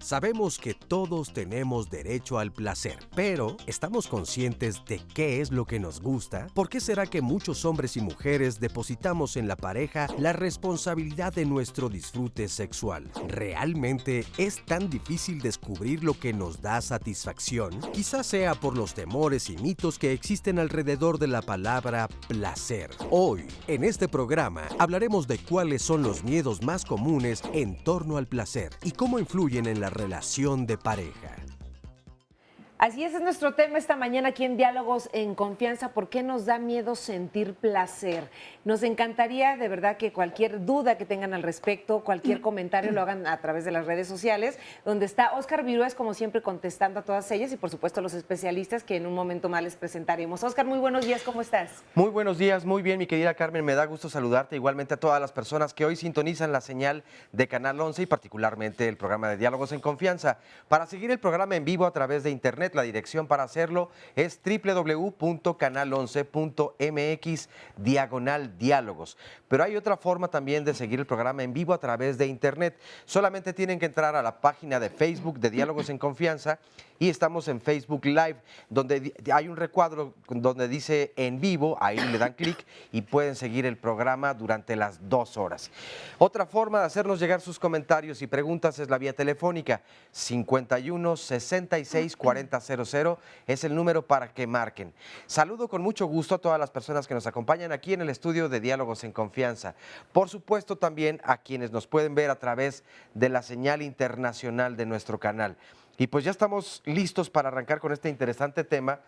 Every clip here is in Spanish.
Sabemos que todos tenemos derecho al placer, pero ¿estamos conscientes de qué es lo que nos gusta? ¿Por qué será que muchos hombres y mujeres depositamos en la pareja la responsabilidad de nuestro disfrute sexual? ¿Realmente es tan difícil descubrir lo que nos da satisfacción? Quizás sea por los temores y mitos que existen alrededor de la palabra placer. Hoy, en este programa, hablaremos de cuáles son los miedos más comunes en torno al placer y cómo influyen en la relación de pareja. Así es nuestro tema esta mañana aquí en Diálogos en Confianza. ¿Por qué nos da miedo sentir placer? Nos encantaría de verdad que cualquier duda que tengan al respecto, cualquier comentario lo hagan a través de las redes sociales, donde está Óscar Virués, como siempre, contestando a todas ellas y por supuesto los especialistas que en un momento más les presentaremos. Óscar, muy buenos días, ¿cómo estás? Muy buenos días, muy bien, mi querida Carmen, me da gusto saludarte, igualmente a todas las personas que hoy sintonizan la señal de Canal 11 y particularmente el programa de Diálogos en Confianza. Para seguir el programa en vivo a través de internet, la dirección para hacerlo es www.canal11.mx/diálogos. Pero hay otra forma también de seguir el programa en vivo a través de internet. Solamente tienen que entrar a la página de Facebook de Diálogos en Confianza y estamos en Facebook Live, donde hay un recuadro donde dice en vivo, ahí le dan clic y pueden seguir el programa durante las 2 horas. Otra forma de hacernos llegar sus comentarios y preguntas es la vía telefónica 51 66 40 00, es el número para que marquen. Saludo con mucho gusto a todas las personas que nos acompañan aquí en el estudio de Diálogos en Confianza. Por supuesto también a quienes nos pueden ver a través de la señal internacional de nuestro canal. Y pues ya estamos listos para arrancar con este interesante tema,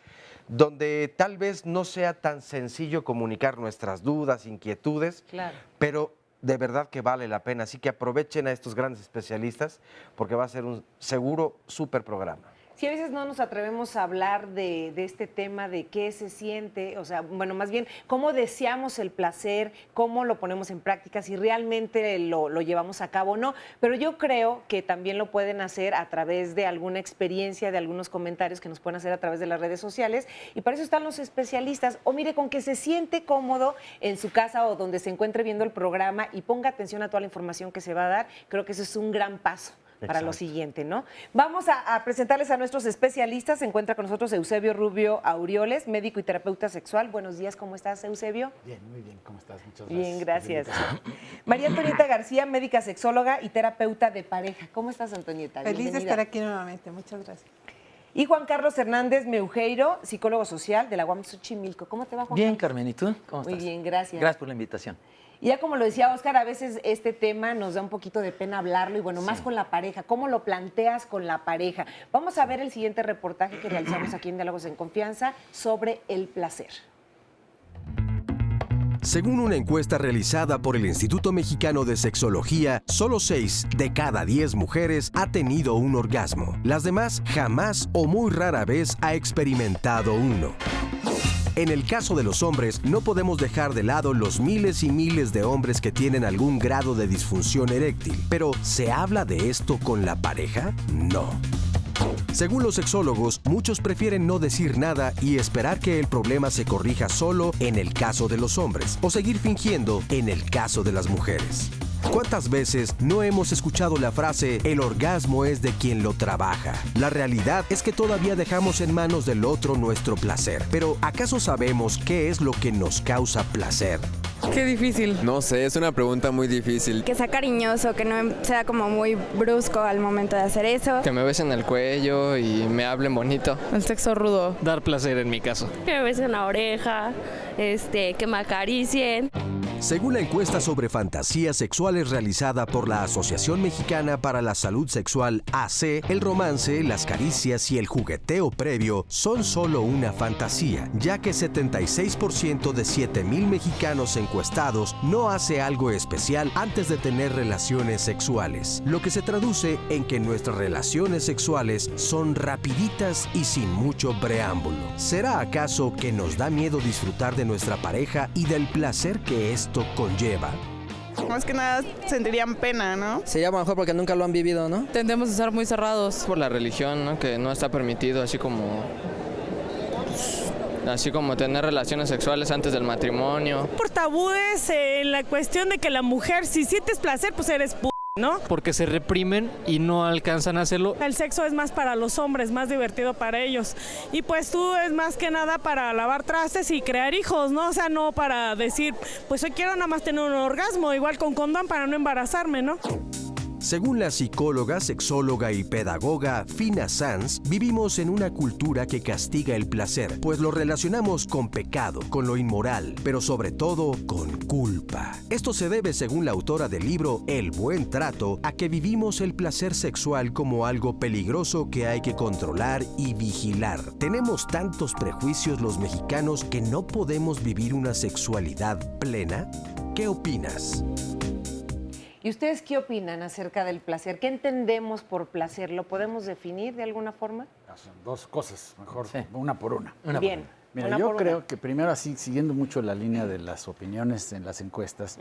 donde tal vez no sea tan sencillo comunicar nuestras dudas, inquietudes, claro, pero de verdad que vale la pena. Así que aprovechen a estos grandes especialistas porque va a ser un seguro súper programa. Si a veces no nos atrevemos a hablar de este tema, de qué se siente, o sea, bueno, más bien, cómo deseamos el placer, cómo lo ponemos en práctica, si realmente lo llevamos a cabo o no. Pero yo creo que también lo pueden hacer a través de alguna experiencia, de algunos comentarios que nos pueden hacer a través de las redes sociales. Y para eso están los especialistas. O mire, con que se siente cómodo en su casa o donde se encuentre viendo el programa y ponga atención a toda la información que se va a dar, creo que eso es un gran paso para lo siguiente, ¿no? Vamos a presentarles a nuestros especialistas. Se encuentra con nosotros Eusebio Rubio Aureoles, médico y terapeuta sexual. Buenos días, ¿cómo estás, Eusebio? Bien, muy bien, ¿cómo estás? Muchas gracias. Bien, gracias. María Antonieta García, médica sexóloga y terapeuta de pareja. ¿Cómo estás, Antonieta? Feliz Bienvenida. de estar aquí nuevamente, muchas gracias. Y Juan Carlos Hernández Meujeiro, psicólogo social de la UAM Xochimilco. ¿Cómo te va, Juan? Bien, Carmen, ¿y tú? ¿Cómo estás? Muy bien, gracias. Gracias por la invitación. Y ya como lo decía Óscar, a veces este tema nos da un poquito de pena hablarlo y bueno, más con la pareja. ¿Cómo lo planteas con la pareja? Vamos a ver el siguiente reportaje que realizamos aquí en Diálogos en Confianza sobre el placer. Según una encuesta realizada por el Instituto Mexicano de Sexología, solo 6 de cada 10 mujeres ha tenido un orgasmo. Las demás jamás o muy rara vez ha experimentado uno. En el caso de los hombres, no podemos dejar de lado los miles y miles de hombres que tienen algún grado de disfunción eréctil. Pero, ¿se habla de esto con la pareja? No. Según los sexólogos, muchos prefieren no decir nada y esperar que el problema se corrija solo en el caso de los hombres o seguir fingiendo en el caso de las mujeres. ¿Cuántas veces no hemos escuchado la frase "el orgasmo es de quien lo trabaja"? La realidad es que todavía dejamos en manos del otro nuestro placer. Pero, ¿acaso sabemos qué es lo que nos causa placer? Qué difícil. No sé, es una pregunta muy difícil. Que sea cariñoso, que no sea como muy brusco al momento de hacer eso. Que me besen el cuello y me hablen bonito. El sexo rudo. Dar placer en mi caso. Que me besen la oreja, que me acaricien. Según la encuesta sobre fantasías sexuales realizada por la Asociación Mexicana para la Salud Sexual AC, el romance, las caricias y el jugueteo previo son solo una fantasía, ya que 76% de 7,000 mexicanos encuestados no hace algo especial antes de tener relaciones sexuales, lo que se traduce en que nuestras relaciones sexuales son rapiditas y sin mucho preámbulo. ¿Será acaso que nos da miedo disfrutar de nuestra pareja y del placer que esto conlleva? Más que nada sentirían pena, ¿no? Sería mejor porque nunca lo han vivido, ¿no? Tendemos a estar muy cerrados. Por la religión, ¿no? Que no está permitido, así como tener relaciones sexuales antes del matrimonio. Por tabúes en la cuestión de que la mujer, si sientes placer, pues eres ¿no? Porque se reprimen y no alcanzan a hacerlo. El sexo es más para los hombres, más divertido para ellos. Y pues tú es más que nada para lavar trastes y crear hijos, ¿no? O sea, no para decir, pues hoy quiero nada más tener un orgasmo, igual con condón para no embarazarme, ¿no? Según la psicóloga, sexóloga y pedagoga Fina Sanz, vivimos en una cultura que castiga el placer, pues lo relacionamos con pecado, con lo inmoral, pero sobre todo con culpa. Esto se debe, según la autora del libro El Buen Trato, a que vivimos el placer sexual como algo peligroso que hay que controlar y vigilar. Tenemos tantos prejuicios los mexicanos que no podemos vivir una sexualidad plena. ¿Qué opinas? ¿Y ustedes qué opinan acerca del placer? ¿Qué entendemos por placer? ¿Lo podemos definir de alguna forma? Son dos cosas, mejor una por una. Bien. Mira, yo creo que primero, así, siguiendo mucho la línea de las opiniones en las encuestas,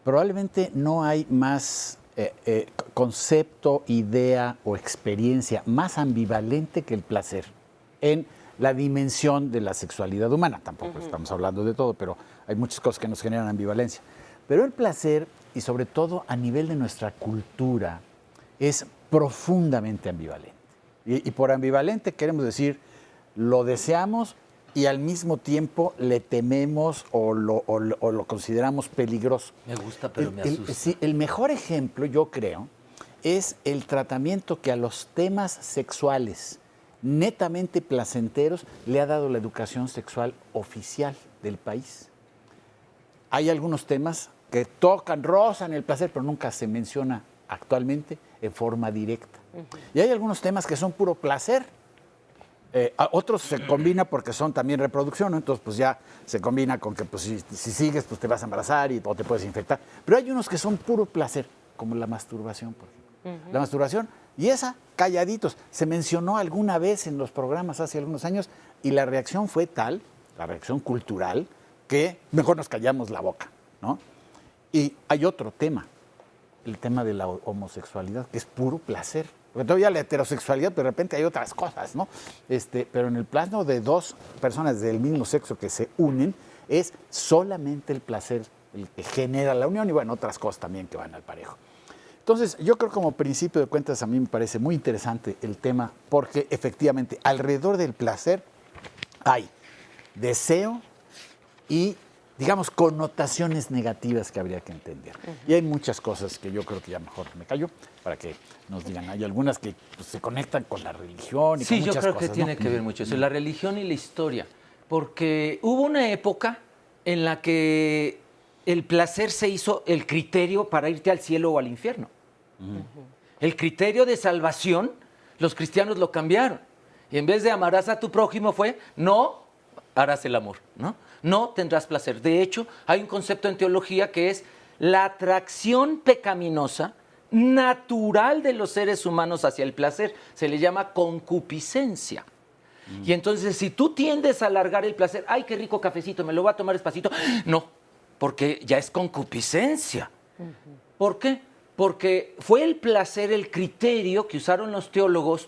probablemente no hay más concepto, idea o experiencia más ambivalente que el placer en la dimensión de la sexualidad humana. Tampoco estamos hablando de todo, pero hay muchas cosas que nos generan ambivalencia. Pero el placer, y sobre todo a nivel de nuestra cultura, es profundamente ambivalente. Y por ambivalente queremos decir, lo deseamos y al mismo tiempo le tememos o lo consideramos peligroso. Me gusta, pero me asusta. Sí, el mejor ejemplo, yo creo, es el tratamiento que a los temas sexuales netamente placenteros le ha dado la educación sexual oficial del país. Hay algunos temas que tocan, rozan el placer, pero nunca se menciona actualmente en forma directa. Y hay algunos temas que son puro placer. Otros se combina porque son también reproducción, ¿no? Entonces pues ya se combina con que pues, si sigues pues te vas a embarazar o te puedes infectar. Pero hay unos que son puro placer, como la masturbación, por ejemplo. La masturbación, y esa, calladitos. Se mencionó alguna vez en los programas hace algunos años y la reacción fue tal, la reacción cultural, que mejor nos callamos la boca, ¿no? Y hay otro tema, el tema de la homosexualidad, que es puro placer. Porque todavía la heterosexualidad, de repente hay otras cosas, ¿no? Pero en el plano de dos personas del mismo sexo que se unen, es solamente el placer el que genera la unión y, bueno, otras cosas también que van al parejo. Entonces, yo creo como principio de cuentas a mí me parece muy interesante el tema porque efectivamente alrededor del placer hay deseo y, digamos, connotaciones negativas que habría que entender. Y hay muchas cosas que yo creo que ya mejor me callo para que nos digan. Hay algunas que pues, se conectan con la religión y con muchas cosas. Sí, yo creo que tiene que ver mucho eso, la religión y la historia. Porque hubo una época en la que el placer se hizo el criterio para irte al cielo o al infierno. El criterio de salvación, los cristianos lo cambiaron. Y en vez de amarás a tu prójimo fue, no harás el amor, ¿no? No tendrás placer. De hecho, hay un concepto en teología que es la atracción pecaminosa natural de los seres humanos hacia el placer. Se le llama concupiscencia. Y entonces, si tú tiendes a alargar el placer, ¡ay, qué rico cafecito, me lo voy a tomar despacito! No, porque ya es concupiscencia. ¿Por qué? Porque fue el placer el criterio que usaron los teólogos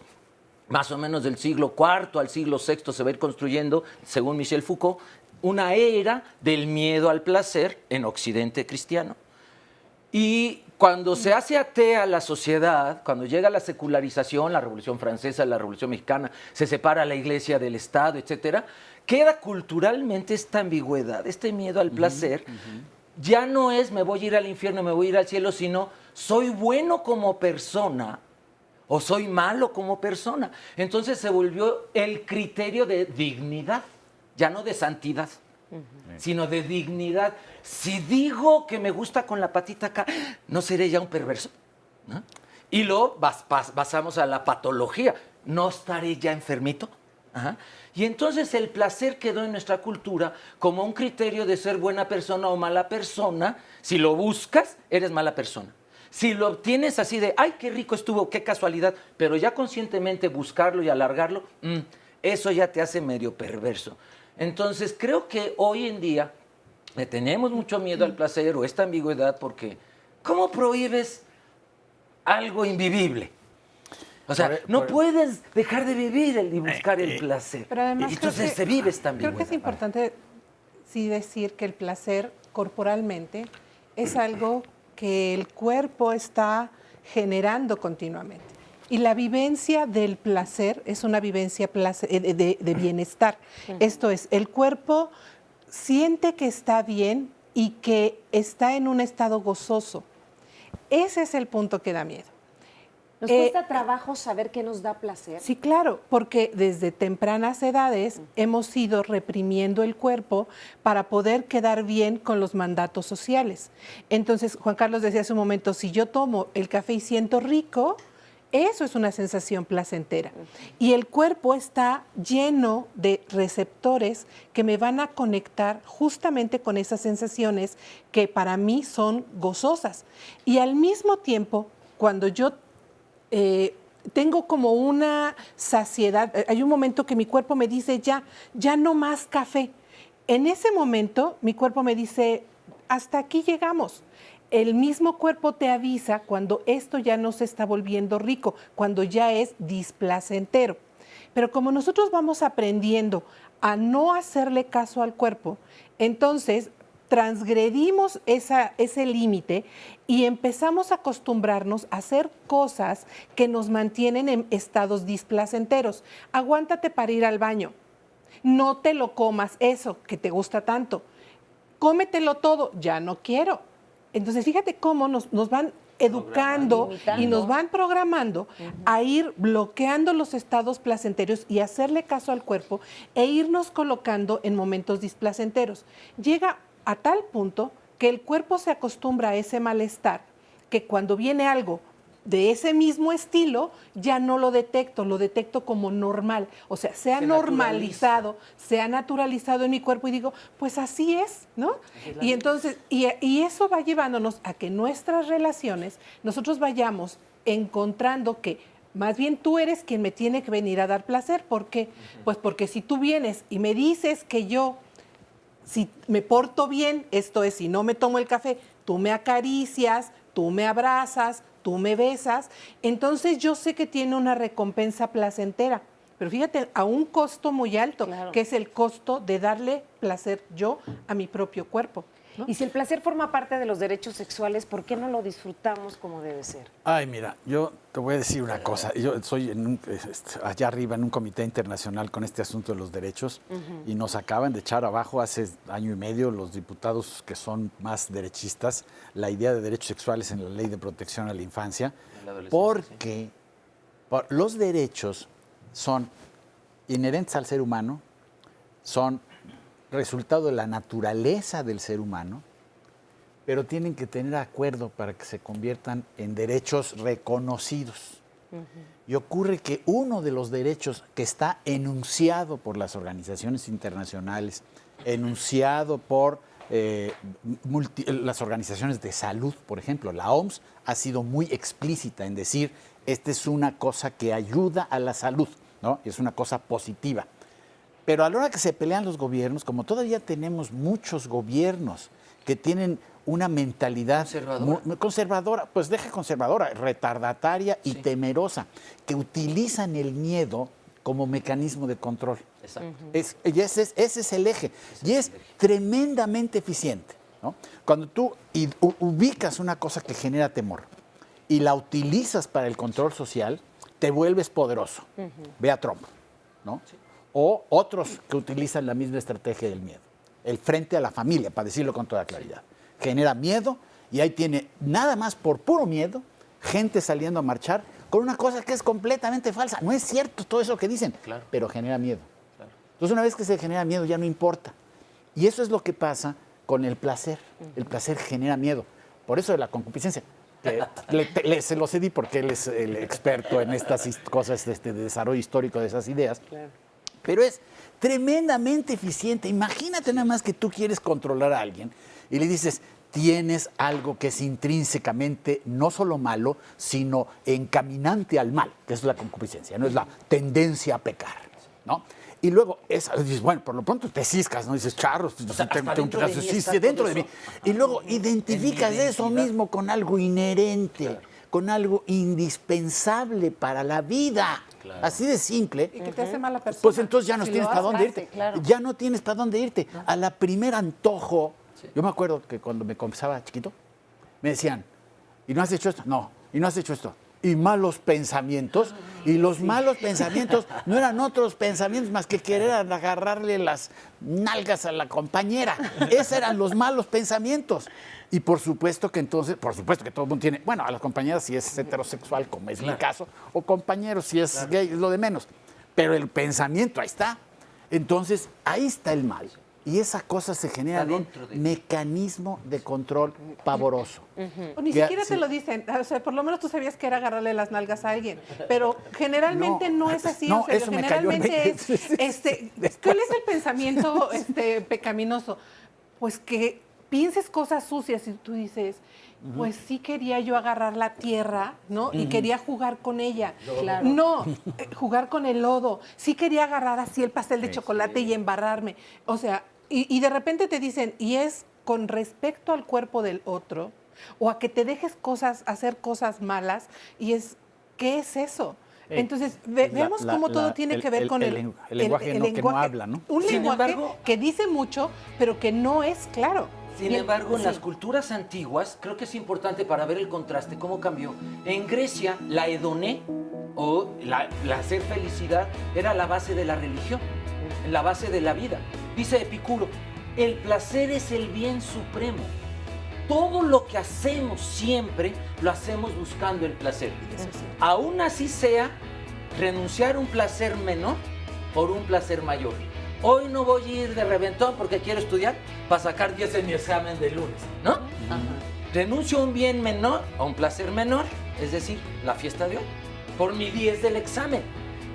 más o menos del siglo IV al siglo VI se va a ir construyendo, según Michel Foucault, una era del miedo al placer en Occidente cristiano. Y cuando se hace atea la sociedad, cuando llega la secularización, la Revolución Francesa, la Revolución Mexicana, se separa la Iglesia del Estado, etcétera, queda culturalmente esta ambigüedad, este miedo al placer. Ya no es me voy a ir al infierno, me voy a ir al cielo, sino soy bueno como persona o soy malo como persona. Entonces se volvió el criterio de dignidad, ya no de santidad. sino de dignidad. Si digo que me gusta con la patita acá, ¿no seré ya un perverso? ¿No? Y luego pasamos a la patología. ¿No estaré ya enfermito? Ajá. Y entonces el placer quedó en nuestra cultura como un criterio de ser buena persona o mala persona. Si lo buscas, eres mala persona. Si lo obtienes así de, ay, qué rico estuvo, qué casualidad, pero ya conscientemente buscarlo y alargarlo, eso ya te hace medio perverso. Entonces creo que hoy en día le tenemos mucho miedo al placer o esta ambigüedad porque ¿cómo prohíbes algo invivible? O sea, no puedes dejar de vivir y buscar el placer. Pero además entonces se vive esta ambigüedad. Creo que es importante sí decir que el placer corporalmente es algo que el cuerpo está generando continuamente. Y la vivencia del placer es una vivencia de bienestar. Esto es, el cuerpo siente que está bien y que está en un estado gozoso. Ese es el punto que da miedo. ¿Nos cuesta trabajo saber qué nos da placer? Sí, claro, porque desde tempranas edades hemos ido reprimiendo el cuerpo para poder quedar bien con los mandatos sociales. Entonces, Juan Carlos decía hace un momento, si yo tomo el café y siento rico, eso es una sensación placentera. Y el cuerpo está lleno de receptores que me van a conectar justamente con esas sensaciones que para mí son gozosas. Y al mismo tiempo, cuando yo tengo como una saciedad, hay un momento que mi cuerpo me dice ya no más café. En ese momento mi cuerpo me dice, hasta aquí llegamos. El mismo cuerpo te avisa cuando esto ya no se está volviendo rico, cuando ya es displacentero. Pero como nosotros vamos aprendiendo a no hacerle caso al cuerpo, entonces transgredimos ese límite y empezamos a acostumbrarnos a hacer cosas que nos mantienen en estados displacenteros. Aguántate para ir al baño. No te lo comas eso que te gusta tanto. Cómetelo todo. Ya no quiero. Entonces, fíjate cómo nos van educando y nos van programando a ir bloqueando los estados placenteros y hacerle caso al cuerpo e irnos colocando en momentos displacenteros. Llega a tal punto que el cuerpo se acostumbra a ese malestar, que cuando viene algo de ese mismo estilo, ya no lo detecto como normal. O sea, se ha normalizado, se ha naturalizado en mi cuerpo y digo, pues así es, ¿no? Y entonces, y eso va llevándonos a que nuestras relaciones, nosotros vayamos encontrando que más bien tú eres quien me tiene que venir a dar placer. ¿Por qué? Pues porque si tú vienes y me dices que yo, si me porto bien, esto es, si no me tomo el café, tú me acaricias, tú me abrazas, tú me besas, entonces yo sé que tiene una recompensa placentera. Pero fíjate, a un costo muy alto, que es el costo de darle placer yo a mi propio cuerpo, ¿no? Y si el placer forma parte de los derechos sexuales, ¿por qué no lo disfrutamos como debe ser? Ay, mira, yo te voy a decir una cosa. Yo soy allá arriba en un comité internacional con este asunto de los derechos y nos acaban de echar abajo hace año y medio los diputados que son más derechistas la idea de derechos sexuales en la Ley de Protección a la Infancia, porque los derechos son inherentes al ser humano, son resultado de la naturaleza del ser humano, pero tienen que tener acuerdo para que se conviertan en derechos reconocidos. Y ocurre que uno de los derechos que está enunciado por las organizaciones internacionales, enunciado por las organizaciones de salud, por ejemplo, la OMS ha sido muy explícita en decir, esta es una cosa que ayuda a la salud, ¿no? Es una cosa positiva. Pero a la hora que se pelean los gobiernos, como todavía tenemos muchos gobiernos que tienen una mentalidad conservadora, pues deja conservadora, retardataria y temerosa, que utilizan el miedo como mecanismo de control. Exacto. Y ese es el eje. Y es tremendamente eficiente, ¿no? Cuando tú ubicas una cosa que genera temor y la utilizas para el control social, te vuelves poderoso. Ve a Trump, ¿no? Sí. O otros que utilizan la misma estrategia del miedo. El frente a la familia, para decirlo con toda claridad. Genera miedo y ahí tiene, nada más por puro miedo, gente saliendo a marchar con una cosa que es completamente falsa. No es cierto todo eso que dicen, pero genera miedo. Entonces, una vez que se genera miedo, ya no importa. Y eso es lo que pasa con el placer. El placer genera miedo. Por eso de la concupiscencia. Se lo cedí porque él es el experto en estas cosas de desarrollo histórico de esas ideas. Claro. Pero es tremendamente eficiente. Imagínate nada más que tú quieres controlar a alguien y le dices, tienes algo que es intrínsecamente no solo malo, sino encaminante al mal, que es la concupiscencia, no es la tendencia a pecar, ¿no? Y luego, dices, bueno, por lo pronto te ciscas, ¿no? Dices, charros, o sea, dentro de mí. Y luego identificas eso mismo con algo inherente, con algo indispensable para la vida. Claro. Así de simple. Y que te hace mala persona. Pues entonces ya no tienes para dónde irte. Claro. Ya no tienes para dónde irte. No. A la primer antojo, yo me acuerdo que cuando me confesaba chiquito, me decían, ¿y no has hecho esto? No. ¿Y no has hecho esto? Y malos pensamientos, y los malos pensamientos no eran otros pensamientos más que querer agarrarle las nalgas a la compañera. Esos eran los malos pensamientos. Y por supuesto que todo el mundo tiene, bueno, a las compañeras si es heterosexual, como es mi caso, o compañeros si es gay, es lo de menos. Pero el pensamiento, ahí está. Entonces, ahí está el mal. Y esa cosa se genera en un mecanismo de control pavoroso. O ni siquiera te lo dicen. O sea, por lo menos tú sabías que era agarrarle las nalgas a alguien. Pero generalmente no es así. No, o sea, eso me generalmente ¿cuál es el pensamiento pecaminoso? Pues que pienses cosas sucias y tú dices, pues sí quería yo agarrar la tierra, ¿no? Y quería jugar con ella. Claro. No, jugar con el lodo. Sí quería agarrar así el pastel de chocolate y embarrarme. O sea, y de repente te dicen, y es con respecto al cuerpo del otro, o a que te dejes hacer cosas malas, y es, ¿qué es eso? Entonces, vemos cómo todo tiene que ver con el lenguaje que no habla, ¿no? Un lenguaje que dice mucho, pero que no es claro. Sin embargo, en las culturas antiguas, creo que es importante para ver el contraste, cómo cambió. En Grecia, la hedoné, o la hacer felicidad, era la base de la religión, la base de la vida. Dice Epicuro, el placer es el bien supremo. Todo lo que hacemos siempre, lo hacemos buscando el placer. Aún así sea renunciar a un placer menor por un placer mayor. Hoy no voy a ir de reventón porque quiero estudiar para sacar 10 en mi examen de lunes, ¿no? Ajá. Renuncio a un bien menor, a un placer menor, es decir, la fiesta de hoy, por mi 10 del examen.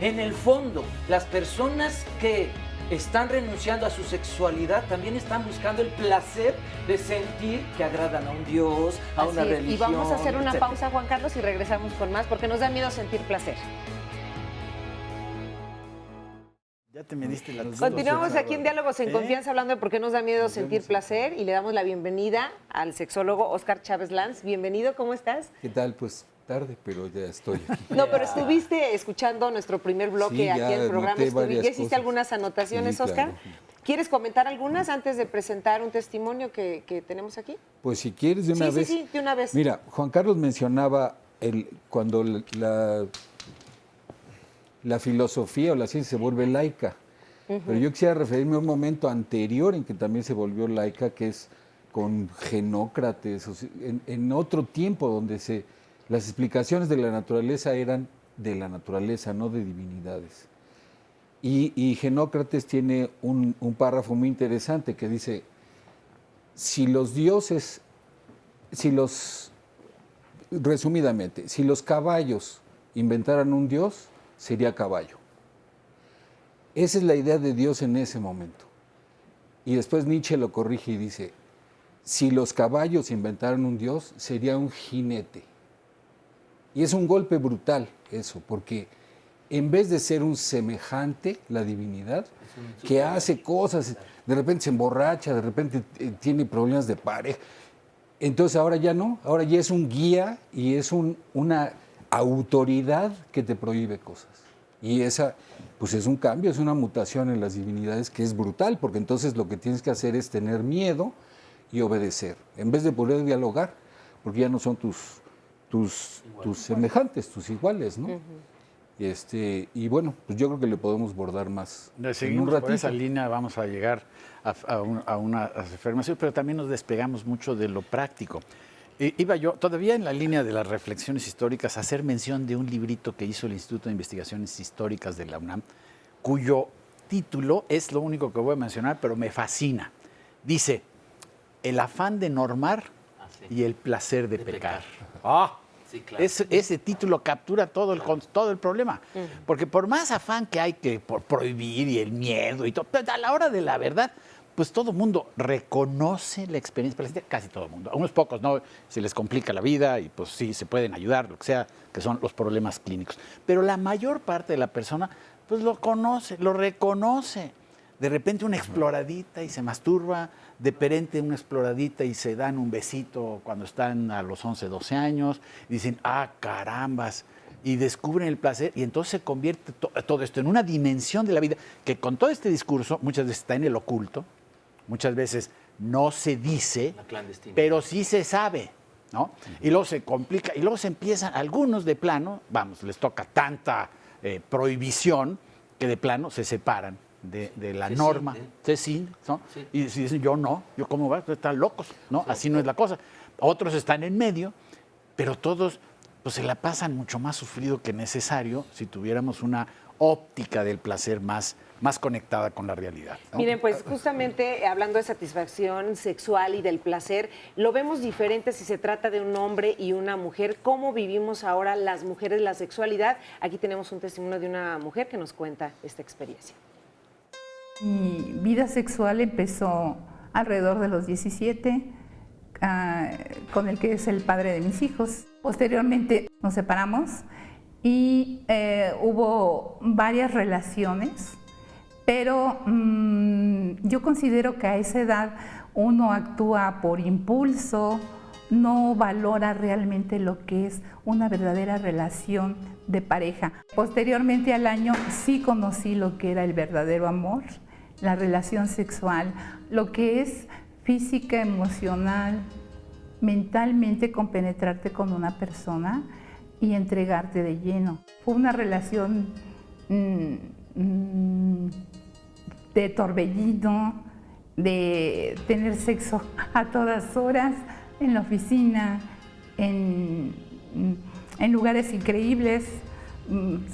En el fondo, las personas que están renunciando a su sexualidad también están buscando el placer de sentir que agradan a un Dios, a una religión. Y vamos a hacer una pausa, Juan Carlos, y regresamos con más, porque nos da miedo sentir placer. Ya te me diste la Continuamos aquí en Diálogos en Confianza hablando de por qué nos da miedo sentir placer y le damos la bienvenida al sexólogo Óscar Chávez Lanz. Bienvenido, ¿cómo estás? ¿Qué tal? Pues tarde, pero ya estoy aquí. No, pero estuviste escuchando nuestro primer bloque aquí en el programa. ¿Ya hiciste algunas anotaciones, sí, Óscar? Claro. ¿Quieres comentar algunas antes de presentar un testimonio que tenemos aquí? Pues si quieres de una vez. Sí, de una vez. Mira, Juan Carlos mencionaba cuando la filosofía o la ciencia se vuelve laica. Pero yo quisiera referirme a un momento anterior en que también se volvió laica, que es con Genócrates, en otro tiempo donde las explicaciones de la naturaleza eran de la naturaleza, no de divinidades. Y Genócrates tiene un párrafo muy interesante que dice, resumidamente, si los caballos inventaran un dios, sería caballo. Esa es la idea de Dios en ese momento. Y después Nietzsche lo corrige y dice, si los caballos inventaran un dios, sería un jinete. Y es un golpe brutal eso, porque en vez de ser un semejante, la divinidad, que hace cosas, de repente se emborracha, de repente tiene problemas de pareja, entonces ahora ya no, ahora ya es un guía y es una autoridad que te prohíbe cosas. Y esa, pues es un cambio, es una mutación en las divinidades que es brutal, porque entonces lo que tienes que hacer es tener miedo y obedecer, en vez de poder dialogar, porque ya no son tus semejantes, tus iguales, ¿no? Y bueno, pues yo creo que le podemos bordar más. Seguimos en un por esa línea, vamos a llegar a una afirmación, pero también nos despegamos mucho de lo práctico. Iba yo, todavía en la línea de las reflexiones históricas, a hacer mención de un librito que hizo el Instituto de Investigaciones Históricas de la UNAM, cuyo título es lo único que voy a mencionar, pero me fascina. Dice, el afán de normar y el placer de pecar. ¡Ah! Sí, claro. Ese título captura todo el problema. Porque por más afán que hay que por prohibir y el miedo y todo, a la hora de la verdad, pues todo el mundo reconoce la experiencia placentera, casi todo el mundo. A unos pocos, ¿no? Se les complica la vida y pues sí, se pueden ayudar, lo que sea, que son los problemas clínicos. Pero la mayor parte de la persona, pues lo conoce, lo reconoce. De repente una exploradita y se masturba, de repente una exploradita y se dan un besito cuando están a los 11, 12 años, y dicen, ah, carambas, y descubren el placer, y entonces se convierte todo esto en una dimensión de la vida, que con todo este discurso muchas veces está en el oculto, muchas veces no se dice, pero sí se sabe, ¿no? Y luego se complica, y luego se empiezan, algunos de plano, vamos, les toca tanta prohibición, que de plano se separan de la norma, ¿no? Sí. Y si dicen, yo no, yo cómo va, están locos, ¿no? Sí, así no es la cosa. Otros están en medio, pero todos pues se la pasan mucho más sufrido que necesario si tuviéramos una óptica del placer más conectada con la realidad, ¿no? Miren, pues justamente hablando de satisfacción sexual y del placer, lo vemos diferente si se trata de un hombre y una mujer. ¿Cómo vivimos ahora las mujeres la sexualidad? Aquí tenemos un testimonio de una mujer que nos cuenta esta experiencia. Mi vida sexual empezó alrededor de los 17, con el que es el padre de mis hijos. Posteriormente nos separamos y hubo varias relaciones, pero yo considero que a esa edad uno actúa por impulso, no valora realmente lo que es una verdadera relación de pareja. Posteriormente al año sí conocí lo que era el verdadero amor, la relación sexual, lo que es física, emocional, mentalmente compenetrarte con una persona y entregarte de lleno. Fue una relación de torbellino, de tener sexo a todas horas, en la oficina, en lugares increíbles.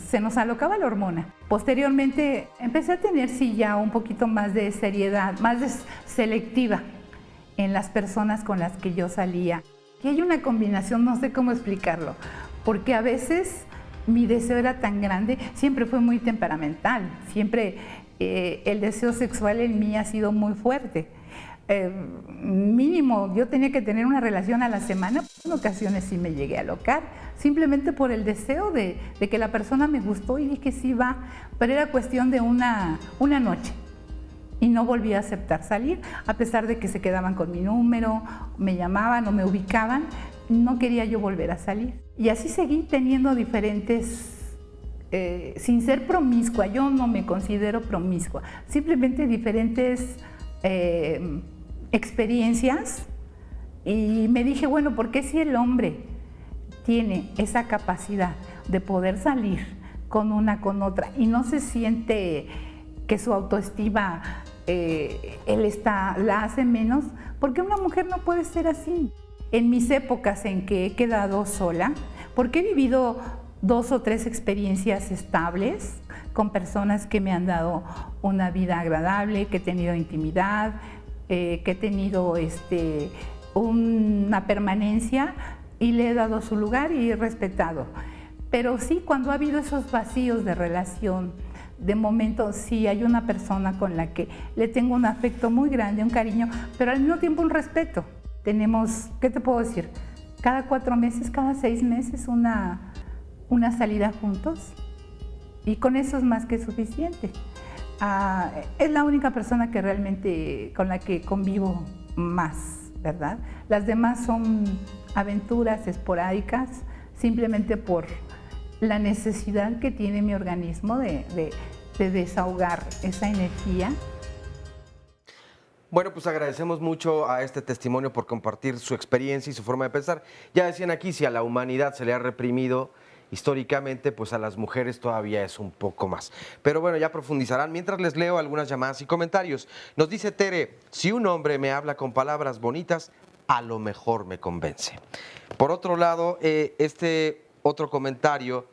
Se nos alocaba la hormona. Posteriormente empecé a tener sí ya un poquito más de seriedad, más selectiva en las personas con las que yo salía. Y hay una combinación, no sé cómo explicarlo, porque a veces mi deseo era tan grande, siempre fue muy temperamental, siempre el deseo sexual en mí ha sido muy fuerte. Mínimo, yo tenía que tener una relación a la semana. En ocasiones sí me llegué a alocar, simplemente por el deseo de que la persona me gustó y dije sí va, pero era cuestión de una noche. Y no volví a aceptar salir, a pesar de que se quedaban con mi número, me llamaban o me ubicaban, no quería yo volver a salir. Y así seguí teniendo diferentes, sin ser promiscua, yo no me considero promiscua, simplemente diferentes experiencias, y me dije, bueno, ¿por qué si el hombre tiene esa capacidad de poder salir con una, con otra, y no se siente que su autoestima la hace menos? ¿Por qué una mujer no puede ser así? En mis épocas en que he quedado sola, porque he vivido 2 o 3 experiencias estables con personas que me han dado una vida agradable, que he tenido intimidad, que he tenido una permanencia y le he dado su lugar y he respetado. Pero sí, cuando ha habido esos vacíos de relación, de momento sí hay una persona con la que le tengo un afecto muy grande, un cariño, pero al mismo tiempo un respeto. Tenemos, ¿qué te puedo decir? Cada 4 meses, cada 6 meses una salida juntos, y con eso es más que suficiente. Es la única persona que realmente con la que convivo más, ¿verdad? Las demás son aventuras esporádicas, simplemente por la necesidad que tiene mi organismo de desahogar esa energía. Bueno, pues agradecemos mucho a este testimonio por compartir su experiencia y su forma de pensar. Ya decían aquí, si a la humanidad se le ha reprimido históricamente, pues a las mujeres todavía es un poco más. Pero bueno, ya profundizarán. Mientras les leo algunas llamadas y comentarios. Nos dice Tere, si un hombre me habla con palabras bonitas, a lo mejor me convence. Por otro lado, este otro comentario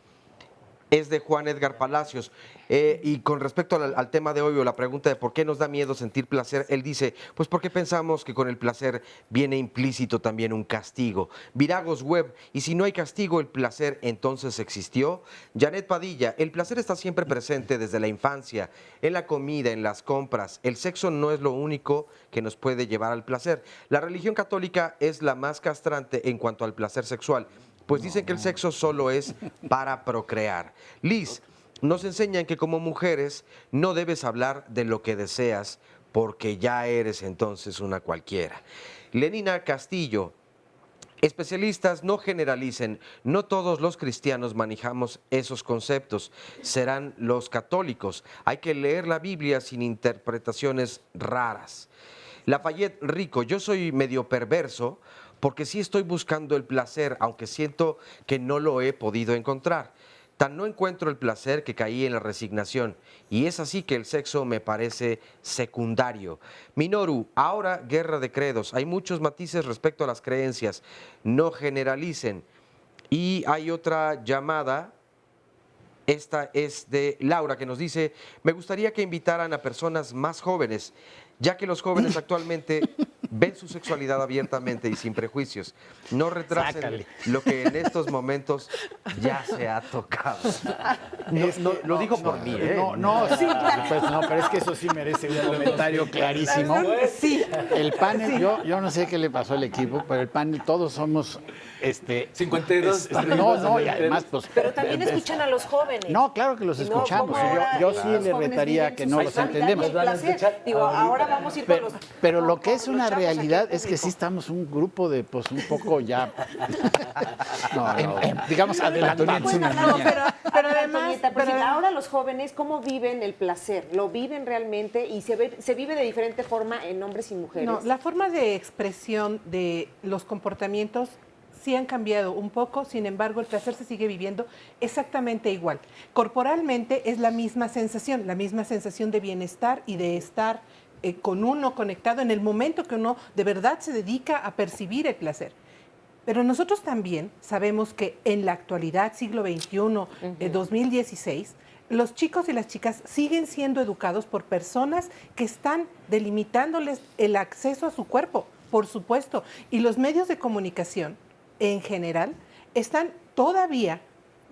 es de Juan Edgar Palacios. Y con respecto al tema de hoy o la pregunta de por qué nos da miedo sentir placer, él dice, pues porque pensamos que con el placer viene implícito también un castigo. Viragos Web, y si no hay castigo, ¿el placer entonces existió? Janet Padilla, el placer está siempre presente desde la infancia, en la comida, en las compras. El sexo no es lo único que nos puede llevar al placer. La religión católica es la más castrante en cuanto al placer sexual, pues dicen que el sexo solo es para procrear. Liz, nos enseñan que como mujeres no debes hablar de lo que deseas porque ya eres entonces una cualquiera. Lenina Castillo, especialistas no generalicen, no todos los cristianos manejamos esos conceptos, serán los católicos. Hay que leer la Biblia sin interpretaciones raras. Lafayette Rico, yo soy medio perverso, porque sí estoy buscando el placer, aunque siento que no lo he podido encontrar. Tan no encuentro el placer que caí en la resignación, y es así que el sexo me parece secundario. Minoru, ahora guerra de credos. Hay muchos matices respecto a las creencias. No generalicen. Y hay otra llamada. Esta es de Laura, que nos dice, me gustaría que invitaran a personas más jóvenes, ya que los jóvenes actualmente ven su sexualidad abiertamente y sin prejuicios. No retrasen lo que en estos momentos ya se ha tocado. Lo digo por mí, ¿eh? Sí, pues no, pero es que eso sí merece un comentario clarísimo. Sí. El panel, yo no sé qué le pasó al equipo, pero el panel todos somos... 52. No, y además, pues... Pero también escuchan a los jóvenes. No, claro que los escuchamos. Yo sí le retaría que no los entendemos. Digo, ahora vamos a ir con los... Pero lo que es una realidad es que sí estamos un grupo de, pues, un poco ya... digamos, adelantamiento. Pero además, ahora los jóvenes, ¿cómo viven el placer? ¿Lo viven realmente y se vive de diferente forma en hombres y mujeres? No, la forma de expresión de los comportamientos sí han cambiado un poco, sin embargo, el placer se sigue viviendo exactamente igual. Corporalmente es la misma sensación de bienestar y de estar con uno conectado en el momento que uno de verdad se dedica a percibir el placer. Pero nosotros también sabemos que en la actualidad, siglo XXI, 2016, los chicos y las chicas siguen siendo educados por personas que están delimitándoles el acceso a su cuerpo, por supuesto. Y los medios de comunicación, en general, están todavía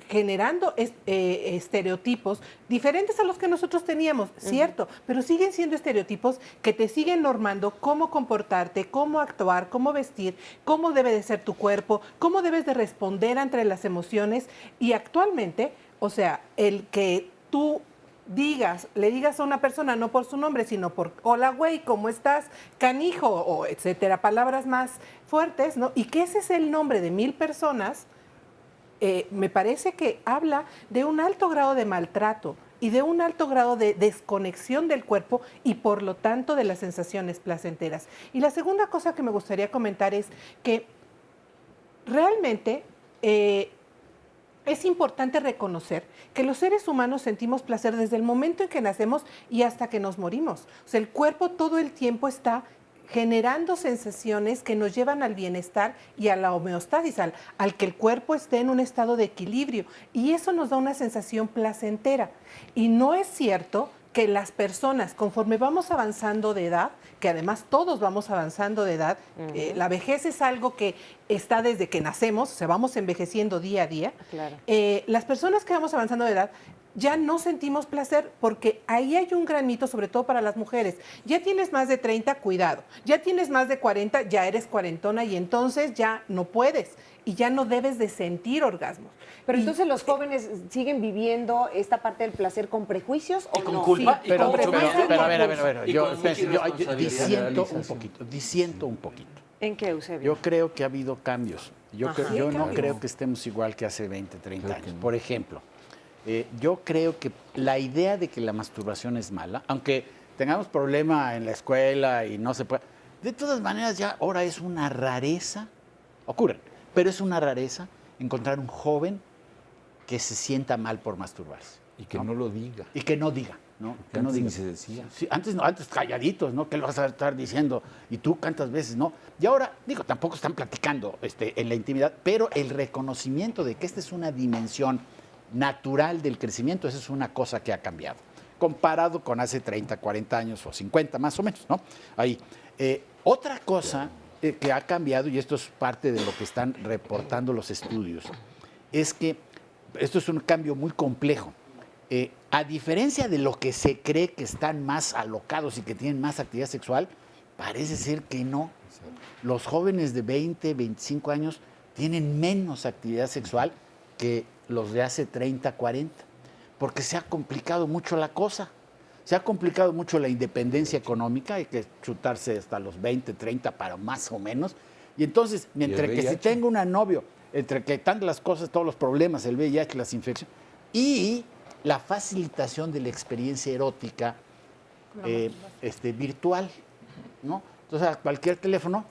generando estereotipos diferentes a los que nosotros teníamos, cierto, pero siguen siendo estereotipos que te siguen normando cómo comportarte, cómo actuar, cómo vestir, cómo debe de ser tu cuerpo, cómo debes de responder ante las emociones. Y actualmente, o sea, el que tú le digas a una persona no por su nombre, sino por hola güey, ¿cómo estás? Canijo, o etcétera, palabras más fuertes, ¿no? Y que ese es el nombre de 1000 personas, me parece que habla de un alto grado de maltrato y de un alto grado de desconexión del cuerpo y por lo tanto de las sensaciones placenteras. Y la segunda cosa que me gustaría comentar es que realmente es importante reconocer que los seres humanos sentimos placer desde el momento en que nacemos y hasta que nos morimos. O sea, el cuerpo todo el tiempo está generando sensaciones que nos llevan al bienestar y a la homeostasis, al que el cuerpo esté en un estado de equilibrio. Y eso nos da una sensación placentera. Y no es cierto que las personas, conforme vamos avanzando de edad, que además todos vamos avanzando de edad, la vejez es algo que está desde que nacemos, o sea, vamos envejeciendo día a día. Claro. Las personas que vamos avanzando de edad ya no sentimos placer porque ahí hay un gran mito, sobre todo para las mujeres. Ya tienes más de 30, cuidado. Ya tienes más de 40, ya eres cuarentona y entonces ya no puedes y ya no debes de sentir orgasmos. Pero entonces los jóvenes siguen viviendo esta parte del placer con prejuicios o con no? culpa. Sí, Pero a ver, yo disiento un poquito. ¿En qué, Eusebio? Yo creo que ha habido cambios. Yo no creo que estemos igual que hace 20, 30 años. Por ejemplo, yo creo que la idea de que la masturbación es mala, aunque tengamos problema en la escuela y no se puede, de todas maneras ya ahora es una rareza, ocurren, pero es una rareza encontrar un joven que se sienta mal por masturbarse. Y que no lo diga. Y que no diga, ¿no? Que antes no diga. ni se decía. Sí, antes calladitos, ¿no? ¿Qué le vas a estar diciendo? Y tú cuántas veces, ¿no? Y ahora, digo, tampoco están platicando en la intimidad, pero el reconocimiento de que esta es una dimensión natural del crecimiento. Esa es una cosa que ha cambiado, comparado con hace 30, 40 años o 50 más o menos, ¿no? Ahí. Otra cosa que ha cambiado, y esto es parte de lo que están reportando los estudios, es que esto es un cambio muy complejo. A diferencia de lo que se cree que están más alocados y que tienen más actividad sexual, parece ser que no. Los jóvenes de 20, 25 años tienen menos actividad sexual que los de hace 30, 40, porque se ha complicado mucho la cosa. Se ha complicado mucho la independencia económica, hay que chutarse hasta los 20, 30 para más o menos. Y entonces, mientras que si tengo una novio, entre que están las cosas, todos los problemas, el VIH, las infecciones, y la facilitación de la experiencia erótica virtual, ¿no? Entonces, cualquier teléfono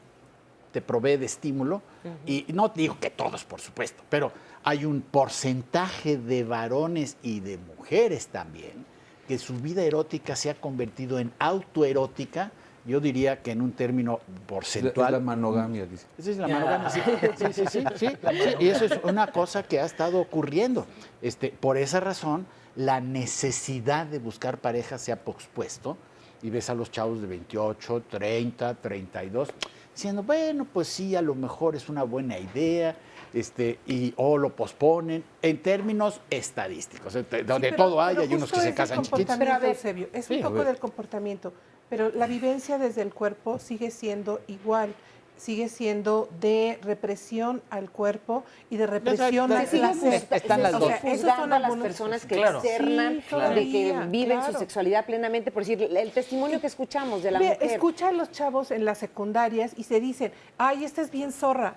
te provee de estímulo, y no digo que todos, por supuesto, pero hay un porcentaje de varones y de mujeres también que su vida erótica se ha convertido en autoerótica, yo diría que en un término porcentual. Es la monogamia, dice. Esa es la monogamia, sí. Y eso es una cosa que ha estado ocurriendo. Por esa razón, la necesidad de buscar pareja se ha pospuesto, y ves a los chavos de 28, 30, 32, diciendo, bueno, pues sí, a lo mejor es una buena idea, o lo posponen en términos estadísticos, donde todo hay unos que se casan chiquitos. Pero a ver, Eusebio, es un poco del comportamiento, pero la vivencia desde el cuerpo sigue siendo igual, sigue siendo de represión al cuerpo y de represión al placer. Están las dos. O sea, esos son las algunos personas que externan, de que viven su sexualidad plenamente, por decir, el testimonio que escuchamos de la mujer. Escucha a los chavos en las secundarias y se dicen, ay, esta es bien zorra,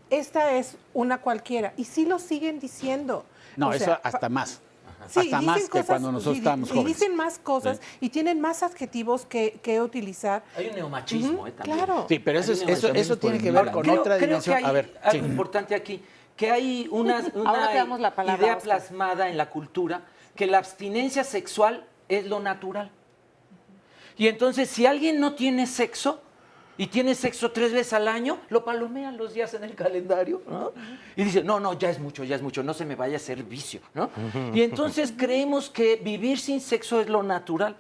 esta es una cualquiera, y sí lo siguen diciendo. No, eso hasta más. Sí, hasta más que cuando nosotros estábamos jóvenes. Y dicen más cosas y tienen más adjetivos que utilizar. Hay un neomachismo también. Claro. Sí, pero eso tiene que ver con otra dimensión. Creo que hay algo importante aquí, que hay una idea plasmada en la cultura que la abstinencia sexual es lo natural. Y entonces, si alguien no tiene sexo, y tiene sexo 3 veces al año, lo palomean los días en el calendario, ¿no? Y dice, no, ya es mucho, no se me vaya a hacer vicio, ¿no? Y entonces creemos que vivir sin sexo es lo natural.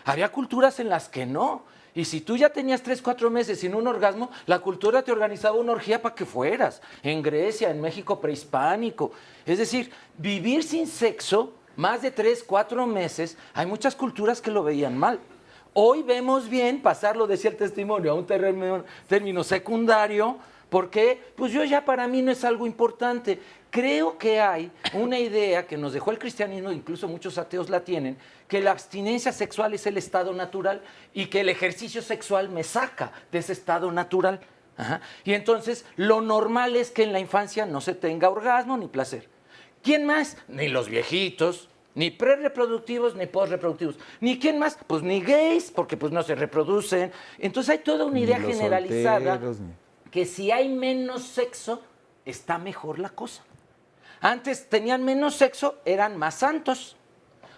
Había culturas en las que no. Y si tú ya tenías 3, 4 meses sin un orgasmo, la cultura te organizaba una orgía para que fueras. En Grecia, en México prehispánico. Es decir, vivir sin sexo más de 3, 4 meses, hay muchas culturas que lo veían mal. Hoy vemos bien pasarlo, decía el testimonio, a un término secundario, porque pues para mí no es algo importante. Creo que hay una idea que nos dejó el cristianismo, incluso muchos ateos la tienen, que la abstinencia sexual es el estado natural y que el ejercicio sexual me saca de ese estado natural. Y entonces lo normal es que en la infancia no se tenga orgasmo ni placer. ¿Quién más? Ni los viejitos. Ni prerreproductivos ni posreproductivos. ¿Ni quién más? Pues ni gays, porque pues no se reproducen. Entonces hay toda una idea generalizada que si hay menos sexo, está mejor la cosa. Antes tenían menos sexo, eran más santos.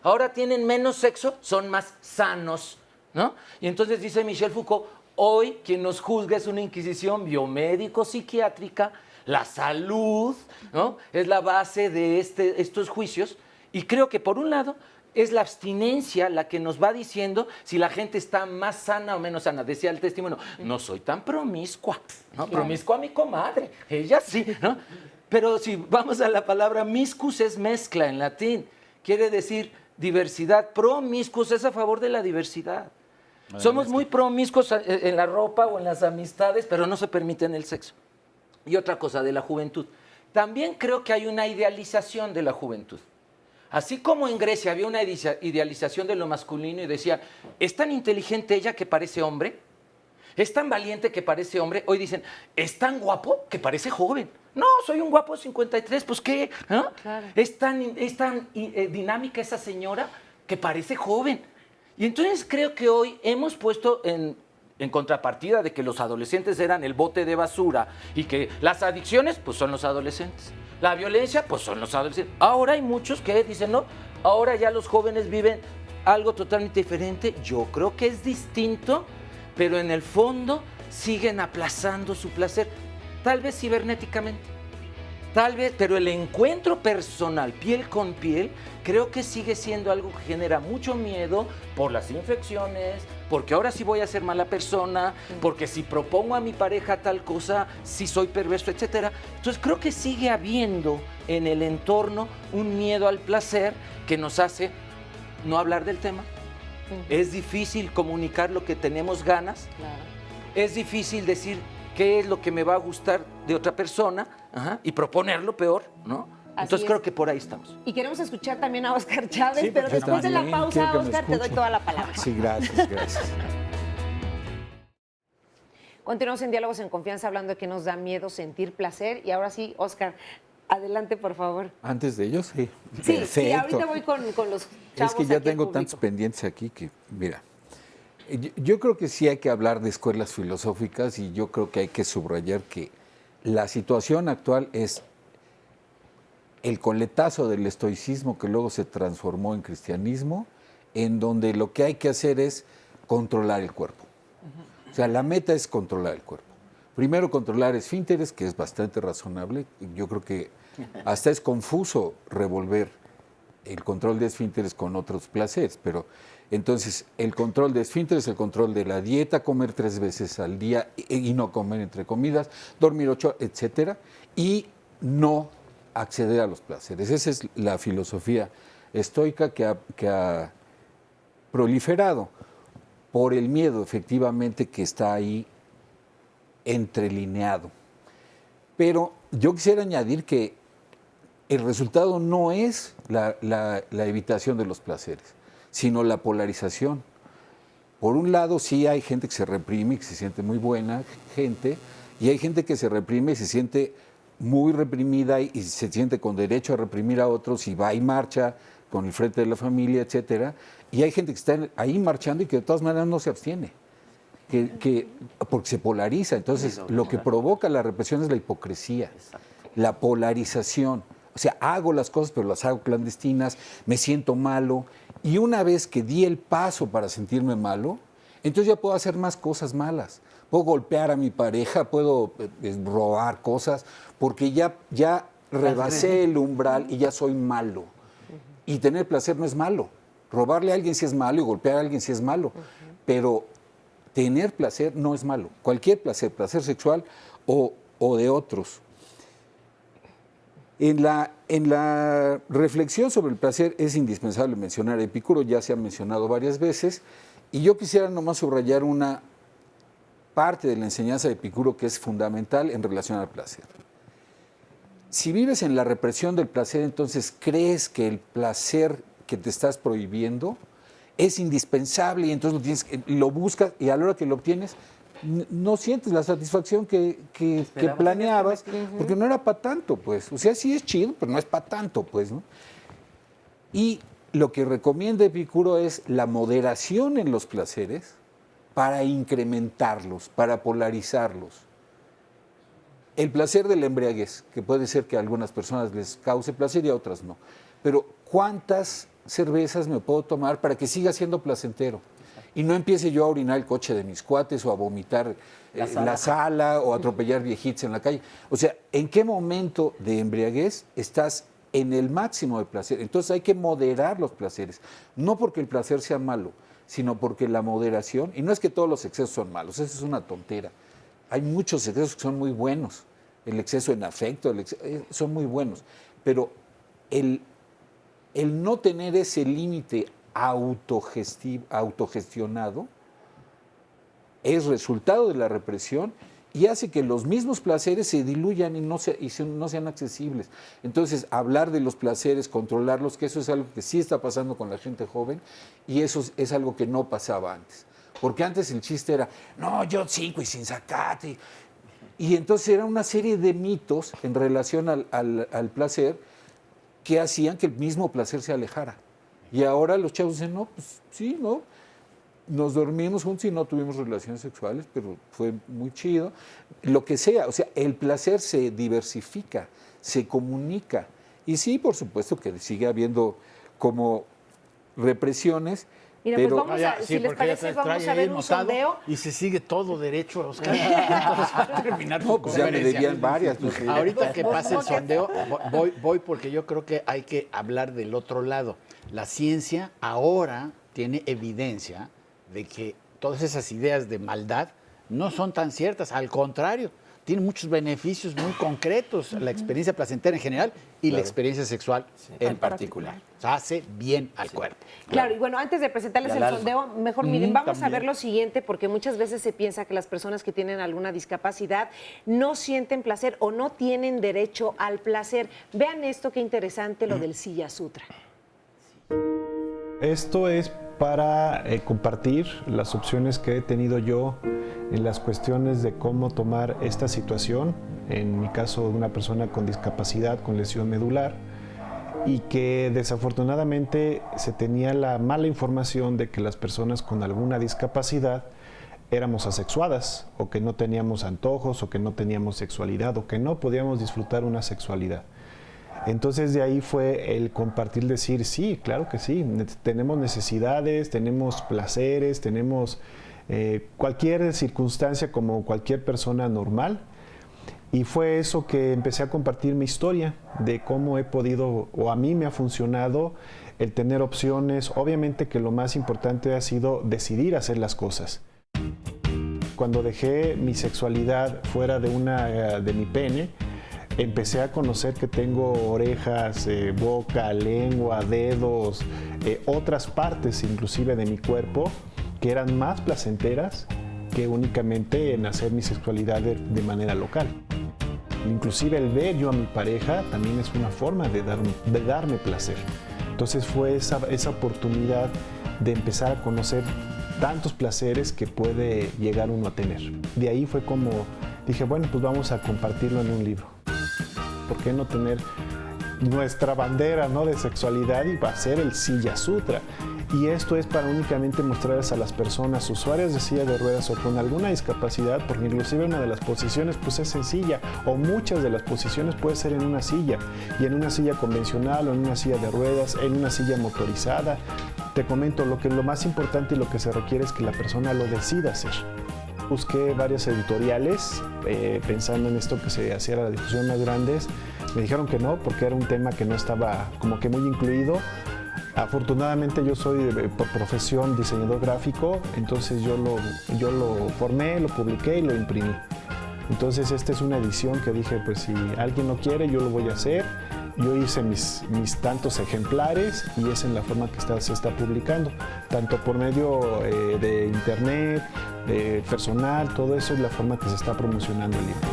Ahora tienen menos sexo, son más sanos, ¿no? Y entonces dice Michel Foucault, hoy quien nos juzga es una inquisición biomédico-psiquiátrica, la salud, ¿no? Es la base de estos juicios. Y creo que, por un lado, es la abstinencia la que nos va diciendo si la gente está más sana o menos sana. Decía el testimonio, no soy tan promiscua, ¿no? Claro. Promiscua mi comadre, ella sí, ¿no? Pero si vamos a la palabra miscus, es mezcla en latín. Quiere decir diversidad. Promiscus es a favor de la diversidad. Somos muy promiscuos en la ropa o en las amistades, pero no se permite en el sexo. Y otra cosa de la juventud. También creo que hay una idealización de la juventud. Así como en Grecia había una idealización de lo masculino y decía, es tan inteligente ella que parece hombre, es tan valiente que parece hombre, hoy dicen, es tan guapo que parece joven. No, soy un guapo 53, pues ¿qué? ¿No? Claro. Es tan dinámica esa señora que parece joven. Y entonces creo que hoy hemos puesto en contrapartida de que los adolescentes eran el bote de basura y que las adicciones, pues son los adolescentes. La violencia, pues son los adolescentes. Ahora hay muchos que dicen, no, ahora ya los jóvenes viven algo totalmente diferente. Yo creo que es distinto, pero en el fondo siguen aplazando su placer, tal vez cibernéticamente. Tal vez, pero el encuentro personal, piel con piel, creo que sigue siendo algo que genera mucho miedo por las infecciones, porque ahora sí voy a ser mala persona, porque si propongo a mi pareja tal cosa, sí soy perverso, etcétera. Entonces creo que sigue habiendo en el entorno un miedo al placer que nos hace no hablar del tema. Es difícil comunicar lo que tenemos ganas. Es difícil decir qué es lo que me va a gustar de otra persona, y proponerlo peor, ¿no? Entonces creo que por ahí estamos. Y queremos escuchar también a Óscar Chávez, Sí, pero después de la también pausa, quiero que me Óscar, te doy escuchen. toda la palabra. Sí, gracias. Continuamos en Diálogos en Confianza hablando de que nos da miedo sentir placer. Y ahora sí, Óscar, adelante, por favor. Antes de ellos, sí. Sí, Perfecto. sí, ahorita voy con los chavos. Es que ya aquí al tengo público. tantos pendientes aquí que, mira, yo creo que sí hay que hablar de escuelas filosóficas y yo creo que hay que subrayar que la situación actual es el coletazo del estoicismo que luego se transformó en cristianismo, en donde lo que hay que hacer es controlar el cuerpo. O sea, la meta es controlar el cuerpo. Primero controlar esfínteres, que es bastante razonable. Yo creo que hasta es confuso revolver el control de esfínteres con otros placeres, pero entonces el control de esfínteres, el control de la dieta, comer 3 veces al día y no comer entre comidas, dormir 8, etcétera, y no acceder a los placeres. Esa es la filosofía estoica que ha proliferado por el miedo, efectivamente, que está ahí entrelineado. Pero yo quisiera añadir que el resultado no es la evitación de los placeres, sino la polarización. Por un lado, sí hay gente que se reprime y que se siente muy buena gente, y hay gente que se reprime y se siente muy reprimida y se siente con derecho a reprimir a otros y va y marcha con el Frente de la Familia, etcétera. Y hay gente que está ahí marchando y que de todas maneras no se abstiene, porque se polariza. Entonces, lo que provoca la represión es la hipocresía, la polarización. O sea, hago las cosas, pero las hago clandestinas, me siento malo. Y una vez que di el paso para sentirme malo, entonces ya puedo hacer más cosas malas. Puedo golpear a mi pareja, puedo robar cosas, porque ya rebasé el umbral y ya soy malo. Y tener placer no es malo. Robarle a alguien sí es malo y golpear a alguien sí es malo. Pero tener placer no es malo. Cualquier placer, placer sexual o de otros. En la reflexión sobre el placer es indispensable mencionar a Epicuro, ya se ha mencionado varias veces, y yo quisiera nomás subrayar una parte de la enseñanza de Epicuro que es fundamental en relación al placer. Si vives en la represión del placer, entonces crees que el placer que te estás prohibiendo es indispensable y entonces lo buscas y a la hora que lo obtienes no sientes la satisfacción que planeabas, porque no era para tanto, pues. O sea, sí es chido, pero no es para tanto, pues, ¿no? Y lo que recomienda Epicuro es la moderación en los placeres para incrementarlos, para polarizarlos. El placer de la embriaguez, que puede ser que a algunas personas les cause placer y a otras no. Pero ¿cuántas cervezas me puedo tomar para que siga siendo placentero? Y no empiece yo a orinar el coche de mis cuates o a vomitar la sala o a atropellar viejitos en la calle. O sea, ¿en qué momento de embriaguez estás en el máximo de placer? Entonces hay que moderar los placeres. No porque el placer sea malo, sino porque la moderación, y no es que todos los excesos son malos, eso es una tontera. Hay muchos excesos que son muy buenos. El exceso en afecto, son muy buenos. Pero el no tener ese límite autogestionado es resultado de la represión y hace que los mismos placeres se diluyan y no sean accesibles. Entonces, hablar de los placeres, controlarlos, que eso es algo que sí está pasando con la gente joven y eso es algo que no pasaba antes. Porque antes el chiste era, no, yo 5 y sin sacate. Y entonces era una serie de mitos en relación al placer que hacían que el mismo placer se alejara. Y ahora los chavos dicen, no, pues sí, no, nos dormimos juntos y no tuvimos relaciones sexuales, pero fue muy chido. Lo que sea, o sea, el placer se diversifica, se comunica. Y sí, por supuesto que sigue habiendo como represiones, Mira, Pero- pues vamos a, si les parece, vamos a ver un sondeo. Y se sigue todo derecho, Oscar. Entonces, va a terminar tu pues ya me conferencia. debían varias. Pues, sí. Ahorita que pase el sondeo, voy porque yo creo que hay que hablar del otro lado. La ciencia ahora tiene evidencia de que todas esas ideas de maldad no son tan ciertas, al contrario, tienen muchos beneficios muy concretos, la experiencia placentera en general y la experiencia sexual en particular. O sea, hace bien al cuerpo. Claro, y bueno, antes de presentarles Y el al alma. sondeo, mejor miren, vamos a también. ver lo siguiente, porque muchas veces se piensa que las personas que tienen alguna discapacidad no sienten placer o no tienen derecho al placer. Vean esto, qué interesante, lo del Silla Sutra. Esto es para compartir las opciones que he tenido yo en las cuestiones de cómo tomar esta situación, en mi caso de una persona con discapacidad, con lesión medular, y que desafortunadamente se tenía la mala información de que las personas con alguna discapacidad éramos asexuadas, o que no teníamos antojos, o que no teníamos sexualidad, o que no podíamos disfrutar una sexualidad. Entonces de ahí fue el compartir, decir, sí, claro que sí, tenemos necesidades, tenemos placeres, tenemos cualquier circunstancia como cualquier persona normal. Y fue eso que empecé a compartir mi historia de cómo he podido, o a mí me ha funcionado el tener opciones. Obviamente que lo más importante ha sido decidir hacer las cosas. Cuando dejé mi sexualidad fuera de mi pene, empecé a conocer que tengo orejas, boca, lengua, dedos, otras partes inclusive de mi cuerpo que eran más placenteras que únicamente en hacer mi sexualidad de manera local. Inclusive el ver yo a mi pareja también es una forma de darme placer. Entonces fue esa oportunidad de empezar a conocer tantos placeres que puede llegar uno a tener. De ahí fue como dije, bueno, pues vamos a compartirlo en un libro. ¿Por qué no tener nuestra bandera, ¿no?, de sexualidad y va a ser el Silla Sutra? Y esto es para únicamente mostrarles a las personas usuarias de silla de ruedas o con alguna discapacidad, porque inclusive una de las posiciones pues es sencilla, o muchas de las posiciones puede ser en una silla, y en una silla convencional o en una silla de ruedas, en una silla motorizada. Te comento, lo más importante y lo que se requiere es que la persona lo decida hacer. Busqué varias editoriales pensando en esto que se hacía la difusión más grandes. Me dijeron que no, porque era un tema que no estaba como que muy incluido. Afortunadamente yo soy por profesión diseñador gráfico, entonces yo lo formé, lo publiqué y lo imprimí. Entonces esta es una edición que dije, pues si alguien lo quiere, yo lo voy a hacer. Yo hice mis tantos ejemplares y es en la forma que se está publicando, tanto por medio de internet, personal, todo eso es la forma que se está promocionando el libro.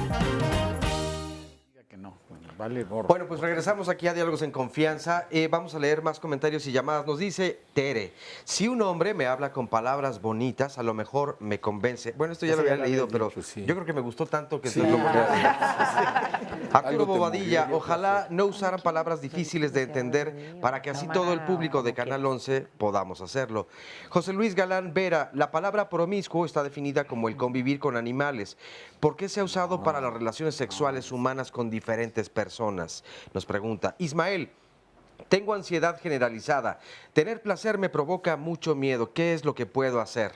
Bueno, pues regresamos aquí a Diálogos en Confianza. Vamos a leer más comentarios y llamadas. Nos dice Tere, si un hombre me habla con palabras bonitas, a lo mejor me convence. Bueno, esto ya lo había leído, pero yo creo que me gustó tanto que Sí. lo volví a leer. Arturo Algo te Bobadilla, movió. ojalá no usaran palabras difíciles de entender para que así todo el público de Canal 11 podamos hacerlo. José Luis Galán Vera, la palabra promiscuo está definida como el convivir con animales. ¿Por qué se ha usado para las relaciones sexuales humanas con diferentes personas? Nos pregunta Ismael. Tengo ansiedad generalizada. Tener placer me provoca mucho miedo. ¿Qué es lo que puedo hacer?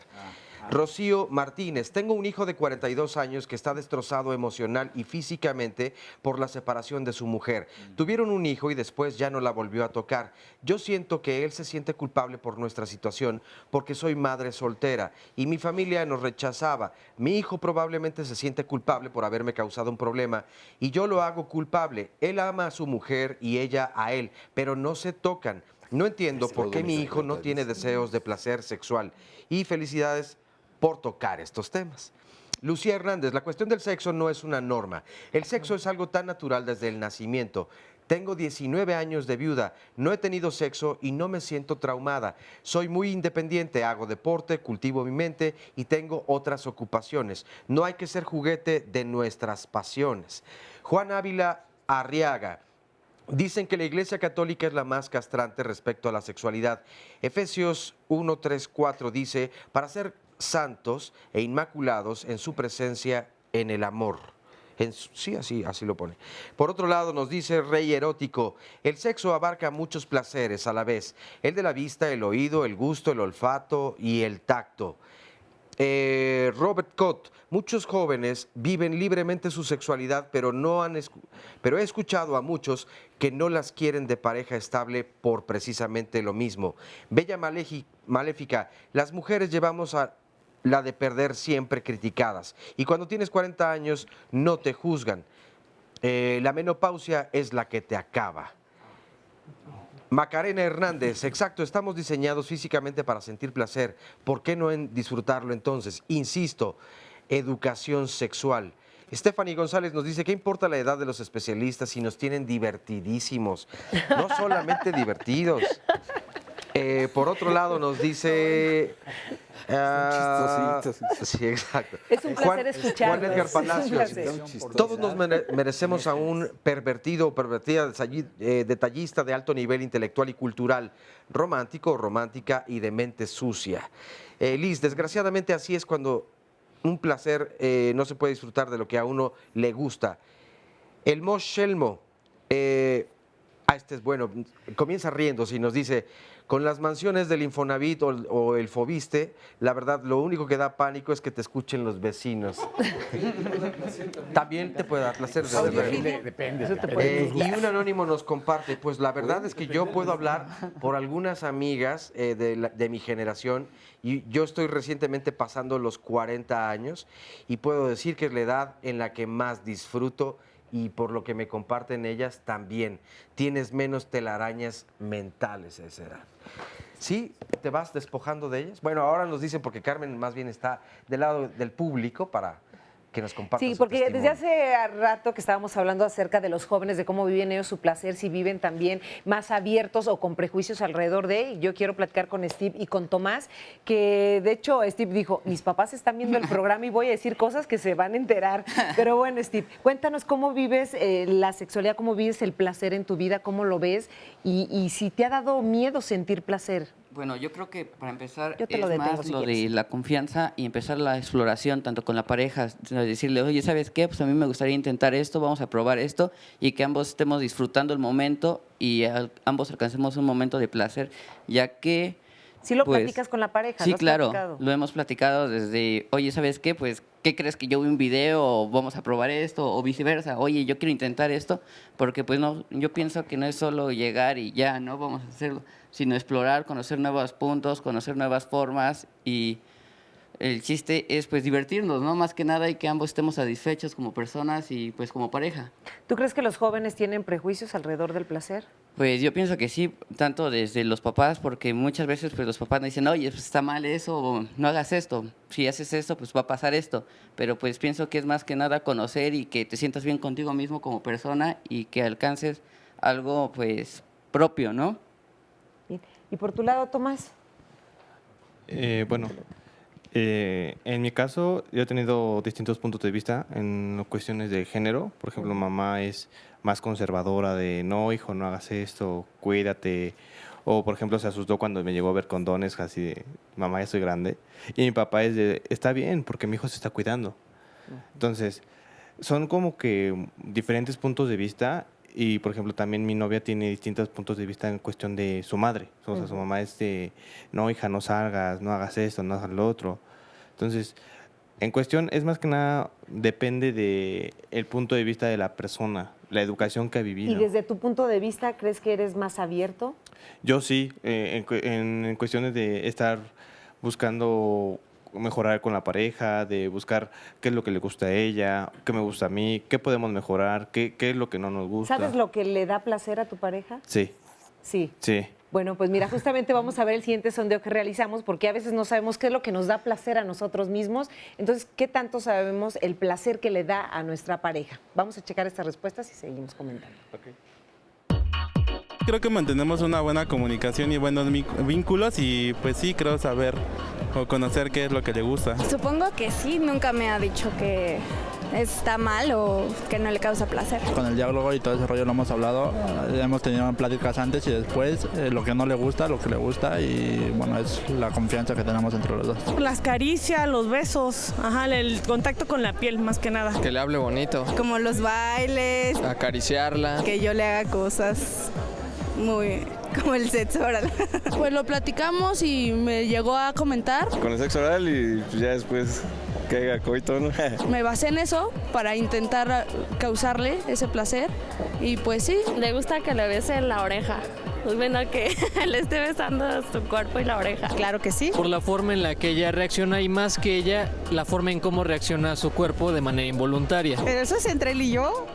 Rocío Martínez, tengo un hijo de 42 años que está destrozado emocional y físicamente por la separación de su mujer. Tuvieron un hijo y después ya no la volvió a tocar. Yo siento que él se siente culpable por nuestra situación porque soy madre soltera y mi familia nos rechazaba. Mi hijo probablemente se siente culpable por haberme causado un problema y yo lo hago culpable. Él ama a su mujer y ella a él, pero no se tocan. No entiendo por qué mi hijo no tiene deseos de placer sexual. Y felicidades por tocar estos temas. Lucía Hernández, la cuestión del sexo no es una norma. El sexo es algo tan natural desde el nacimiento. Tengo 19 años de viuda, no he tenido sexo y no me siento traumada. Soy muy independiente, hago deporte, cultivo mi mente y tengo otras ocupaciones. No hay que ser juguete de nuestras pasiones. Juan Ávila Arriaga. Dicen que la Iglesia Católica es la más castrante respecto a la sexualidad. Efesios 1, 3, 4 dice, para ser santos e inmaculados en su presencia en el amor. Sí, así lo pone. Por otro lado, nos dice Rey Erótico, el sexo abarca muchos placeres a la vez, el de la vista, el oído, el gusto, el olfato y el tacto. Robert Cott, muchos jóvenes viven libremente su sexualidad, pero he escuchado a muchos que no las quieren de pareja estable por precisamente lo mismo. Bella Maléfica, las mujeres llevamos a la de perder siempre criticadas, y cuando tienes 40 años no te juzgan. La menopausia es la que te acaba. Macarena Hernández, exacto, estamos diseñados físicamente para sentir placer. ¿Por qué no disfrutarlo entonces? Insisto, educación sexual. Stephanie González nos dice, ¿qué importa la edad de los especialistas si nos tienen divertidísimos? No solamente divertidos. Por otro lado nos dice... sí, exacto. Es un placer escucharlos. Juan Edgar Palacios. Todos nos merecemos a un pervertido o pervertida detallista de alto nivel intelectual y cultural, romántico o romántica y de mente sucia. Liz, desgraciadamente así es cuando un placer no se puede disfrutar de lo que a uno le gusta. El Mosh Shelmo, este es bueno, comienza riéndose y nos dice... Con las mansiones del Infonavit o el Fobiste, la verdad, lo único que da pánico es que te escuchen los vecinos. También te puede dar placer. Depende. Y un anónimo nos comparte, pues la verdad es que yo puedo hablar por algunas amigas de mi generación, y yo estoy recientemente pasando los 40 años, y puedo decir que es la edad en la que más disfruto, y por lo que me comparten ellas también. Tienes menos telarañas mentales a esa edad. ¿Sí? ¿Te vas despojando de ellas? Bueno, ahora nos dicen, porque Carmen más bien está del lado del público para que nos compartan. Sí, porque desde hace rato que estábamos hablando acerca de los jóvenes, de cómo viven ellos su placer, si viven también más abiertos o con prejuicios alrededor de. Y yo quiero platicar con Steve y con Tomás, que de hecho Steve dijo, mis papás están viendo el programa y voy a decir cosas que se van a enterar. Pero bueno, Steve, cuéntanos cómo vives la sexualidad, cómo vives el placer en tu vida, cómo lo ves y si te ha dado miedo sentir placer. Bueno, yo creo que para empezar es más lo de la confianza y empezar la exploración tanto con la pareja, decirle, oye, ¿sabes qué? Pues a mí me gustaría intentar esto, vamos a probar esto, y que ambos estemos disfrutando el momento y ambos alcancemos un momento de placer, ya que... Sí lo platicas con la pareja, sí, ¿lo has claro, platicado? lo hemos platicado desde, oye, ¿sabes qué? Pues, ¿qué crees que yo vi un video o vamos a probar esto o viceversa? Oye, yo quiero intentar esto, porque pues no, yo pienso que no es solo llegar y ya, no vamos a hacerlo, sino explorar, conocer nuevos puntos, conocer nuevas formas, y el chiste es pues divertirnos, ¿no? Más que nada, y que ambos estemos satisfechos como personas y pues como pareja. ¿Tú crees que los jóvenes tienen prejuicios alrededor del placer? Pues yo pienso que sí, tanto desde los papás, porque muchas veces pues los papás nos dicen, oye, pues está mal eso, o no hagas esto, si haces esto, pues va a pasar esto, pero pues pienso que es más que nada conocer y que te sientas bien contigo mismo como persona y que alcances algo pues propio, ¿no? Bien. ¿Y por tu lado, Tomás? Bueno, en mi caso yo he tenido distintos puntos de vista en cuestiones de género. Por ejemplo, mamá es más conservadora de no, hijo, no hagas esto, cuídate. O, por ejemplo, se asustó cuando me llegó a ver condones, así de, mamá, ya soy grande. Y mi papá es de, está bien, porque mi hijo se está cuidando. Entonces, son como que diferentes puntos de vista. Y, por ejemplo, también mi novia tiene distintos puntos de vista en cuestión de su madre. O sea, su mamá es de, no, hija, no salgas, no hagas esto, no hagas lo otro. Entonces, en cuestión, es más que nada, depende del punto de vista de la persona, la educación que ha vivido. ¿Y desde tu punto de vista crees que eres más abierto? Yo sí, en cuestiones de estar buscando mejorar con la pareja, de buscar qué es lo que le gusta a ella, qué me gusta a mí, qué podemos mejorar, qué es lo que no nos gusta. ¿Sabes lo que le da placer a tu pareja? Sí. Sí. Sí. Bueno, pues mira, justamente vamos a ver el siguiente sondeo que realizamos, porque a veces no sabemos qué es lo que nos da placer a nosotros mismos. Entonces, ¿qué tanto sabemos el placer que le da a nuestra pareja? Vamos a checar estas respuestas y seguimos comentando. Okay. Creo que mantenemos una buena comunicación y buenos vínculos, y pues sí, creo saber o conocer qué es lo que le gusta. Supongo que sí, nunca me ha dicho que está mal o que no le causa placer. Con el diálogo y todo ese rollo lo hemos hablado, hemos tenido pláticas antes y después, lo que no le gusta, lo que le gusta y bueno, es la confianza que tenemos entre los dos. Las caricias, los besos, el contacto con la piel más que nada. Que le hable bonito. Como los bailes. Acariciarla. Que yo le haga cosas muy... como el sexo oral. Pues lo platicamos y me llegó a comentar. Con el sexo oral y ya después que haga coito, ¿no? Me basé en eso para intentar causarle ese placer y pues sí. Le gusta que le bese la oreja. Pues bueno, que le esté besando su cuerpo y la oreja. Claro que sí. Por la forma en la que ella reacciona y más que ella, la forma en cómo reacciona a su cuerpo de manera involuntaria. Pero eso es entre él y yo.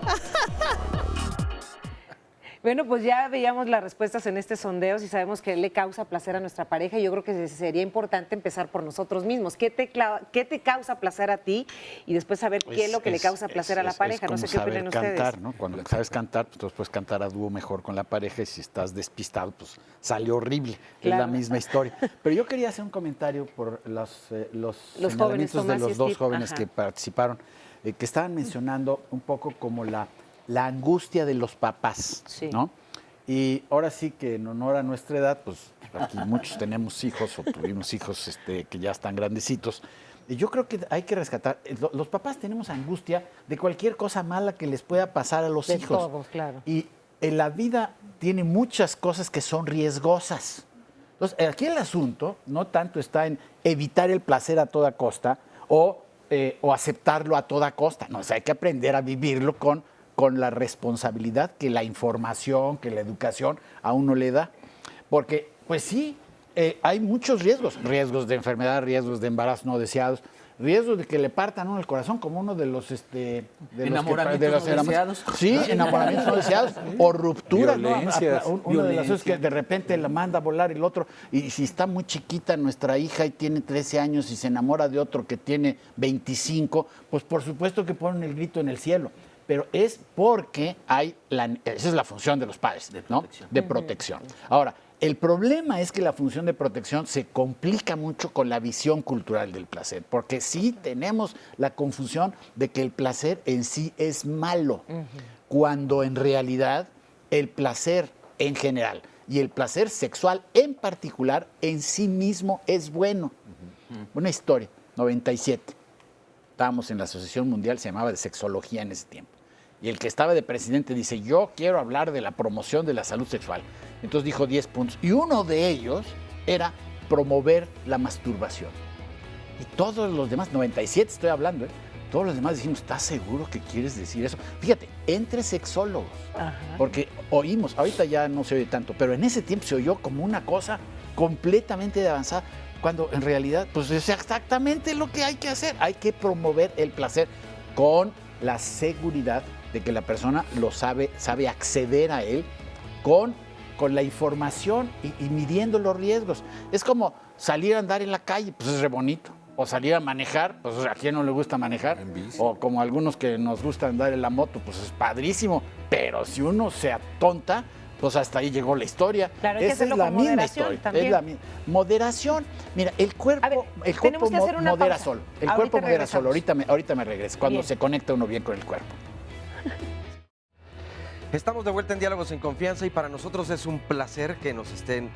Bueno, pues ya veíamos las respuestas en este sondeo y sabemos que le causa placer a nuestra pareja. Yo creo que sería importante empezar por nosotros mismos. ¿Qué te causa placer a ti? Y después saber qué es lo que le causa placer a la pareja. No sé qué opinan ustedes. Cantar, ¿no? Cuando sabes cantar, pues entonces puedes cantar a dúo mejor con la pareja y si estás despistado, pues sale horrible. Claro. Es la misma historia. Pero yo quería hacer un comentario por los jóvenes, de Tomás y los dos Steve. jóvenes que participaron, que estaban mencionando un poco como la angustia de los papás, ¿no? Y ahora sí que en honor a nuestra edad, pues aquí muchos tenemos hijos o tuvimos hijos que ya están grandecitos. Y yo creo que hay que rescatar, los papás tenemos angustia de cualquier cosa mala que les pueda pasar a los hijos. De todo, claro. Y en la vida tiene muchas cosas que son riesgosas. Entonces, aquí el asunto no tanto está en evitar el placer a toda costa o aceptarlo a toda costa. No, o sea, hay que aprender a vivirlo con la responsabilidad que la información, que la educación a uno le da. Porque, pues sí, hay muchos riesgos de enfermedad, riesgos de embarazos no deseados, riesgos de que le partan uno el corazón, como uno de los enamoramientos no deseados. Sí, enamoramientos no deseados o rupturas, violencias. ¿no? Una de las cosas que de repente la manda a volar el otro, y si está muy chiquita nuestra hija y tiene 13 años y se enamora de otro que tiene 25, pues por supuesto que ponen el grito en el cielo. Pero es porque esa es la función de los padres, ¿no? De protección. Ahora, el problema es que la función de protección se complica mucho con la visión cultural del placer, porque sí tenemos la confusión de que el placer en sí es malo, cuando en realidad el placer en general y el placer sexual en particular en sí mismo es bueno. Una historia, 97. Estábamos en la Asociación Mundial, se llamaba de Sexología en ese tiempo. Y el que estaba de presidente dice, yo quiero hablar de la promoción de la salud sexual. Entonces dijo 10 puntos. Y uno de ellos era promover la masturbación. Y todos los demás, 97 estoy hablando, todos los demás dijimos, ¿estás seguro que quieres decir eso? Fíjate, entre sexólogos. Porque oímos, ahorita ya no se oye tanto, pero en ese tiempo se oyó como una cosa completamente avanzada, cuando en realidad pues es exactamente lo que hay que hacer. Hay que promover el placer con la seguridad de que la persona lo sabe acceder a él con la información y midiendo los riesgos. Es como salir a andar en la calle, pues es re bonito. O salir a manejar, pues a quién no le gusta manejar. O como algunos que nos gusta andar en la moto, pues es padrísimo. Pero si uno se atonta, pues hasta ahí llegó la historia. Claro, esa es la misma historia. También. Es la misma. Moderación. Mira, el cuerpo modera solo. El cuerpo modera solo. Ahorita me regreso. Cuando se conecta uno bien con el cuerpo. Estamos de vuelta en Diálogos en Confianza y para nosotros es un placer que nos estén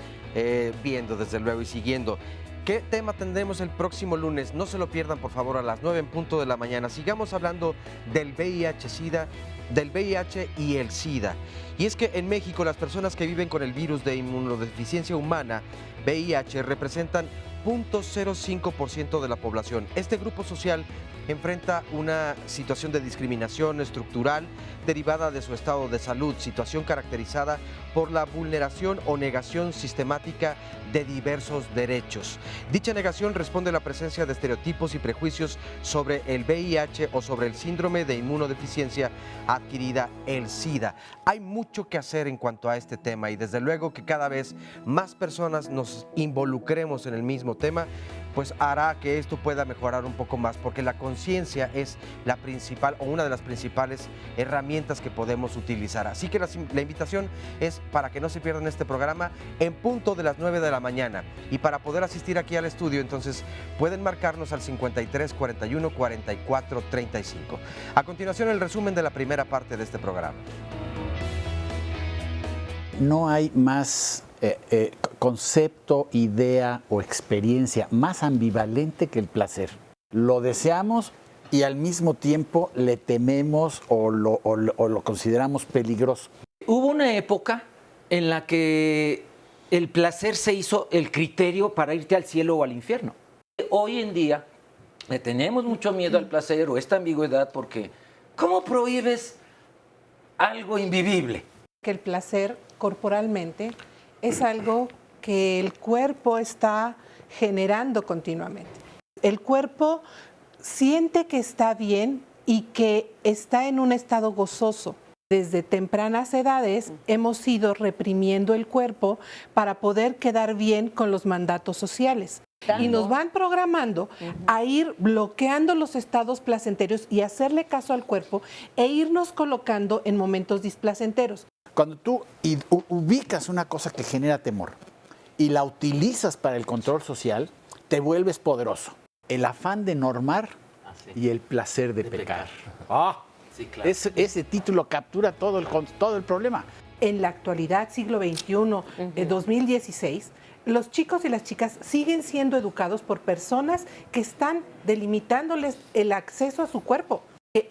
viendo desde luego y siguiendo. ¿Qué tema tendremos el próximo lunes? No se lo pierdan, por favor, a las 9 en punto de la mañana. Sigamos hablando del VIH-Sida, del VIH y el SIDA. Y es que en México las personas que viven con el virus de inmunodeficiencia humana, VIH, representan 0.05% de la población. Este grupo social enfrenta una situación de discriminación estructural derivada de su estado de salud, situación caracterizada por la vulneración o negación sistemática de diversos derechos. Dicha negación responde a la presencia de estereotipos y prejuicios sobre el VIH o sobre el síndrome de inmunodeficiencia adquirida, el SIDA. Hay mucho que hacer en cuanto a este tema y desde luego que cada vez más personas nos involucremos en el mismo mismo tema, pues hará que esto pueda mejorar un poco más, porque la conciencia es la principal o una de las principales herramientas que podemos utilizar. Así que la invitación es para que no se pierdan este programa en punto de las 9 de la mañana. Y para poder asistir aquí al estudio, entonces pueden marcarnos al 53 41 44 35. A continuación, el resumen de la primera parte de este programa. No hay más concepto, idea o experiencia más ambivalente que el placer. Lo deseamos y al mismo tiempo le tememos o lo consideramos peligroso. Hubo una época en la que el placer se hizo el criterio para irte al cielo o al infierno. Hoy en día le tenemos mucho miedo al placer o esta ambigüedad porque ¿cómo prohíbes algo invivible? Que el placer corporalmente es algo que el cuerpo está generando continuamente. El cuerpo siente que está bien y que está en un estado gozoso. Desde tempranas edades hemos ido reprimiendo el cuerpo para poder quedar bien con los mandatos sociales. Y nos van programando a ir bloqueando los estados placenteros y hacerle caso al cuerpo e irnos colocando en momentos displacenteros. Cuando tú ubicas una cosa que genera temor y la utilizas para el control social, te vuelves poderoso. El afán de normar y el placer de pecar. Sí, claro. Ese título captura todo el problema. En la actualidad, siglo XXI, 2016, los chicos y las chicas siguen siendo educados por personas que están delimitándoles el acceso a su cuerpo.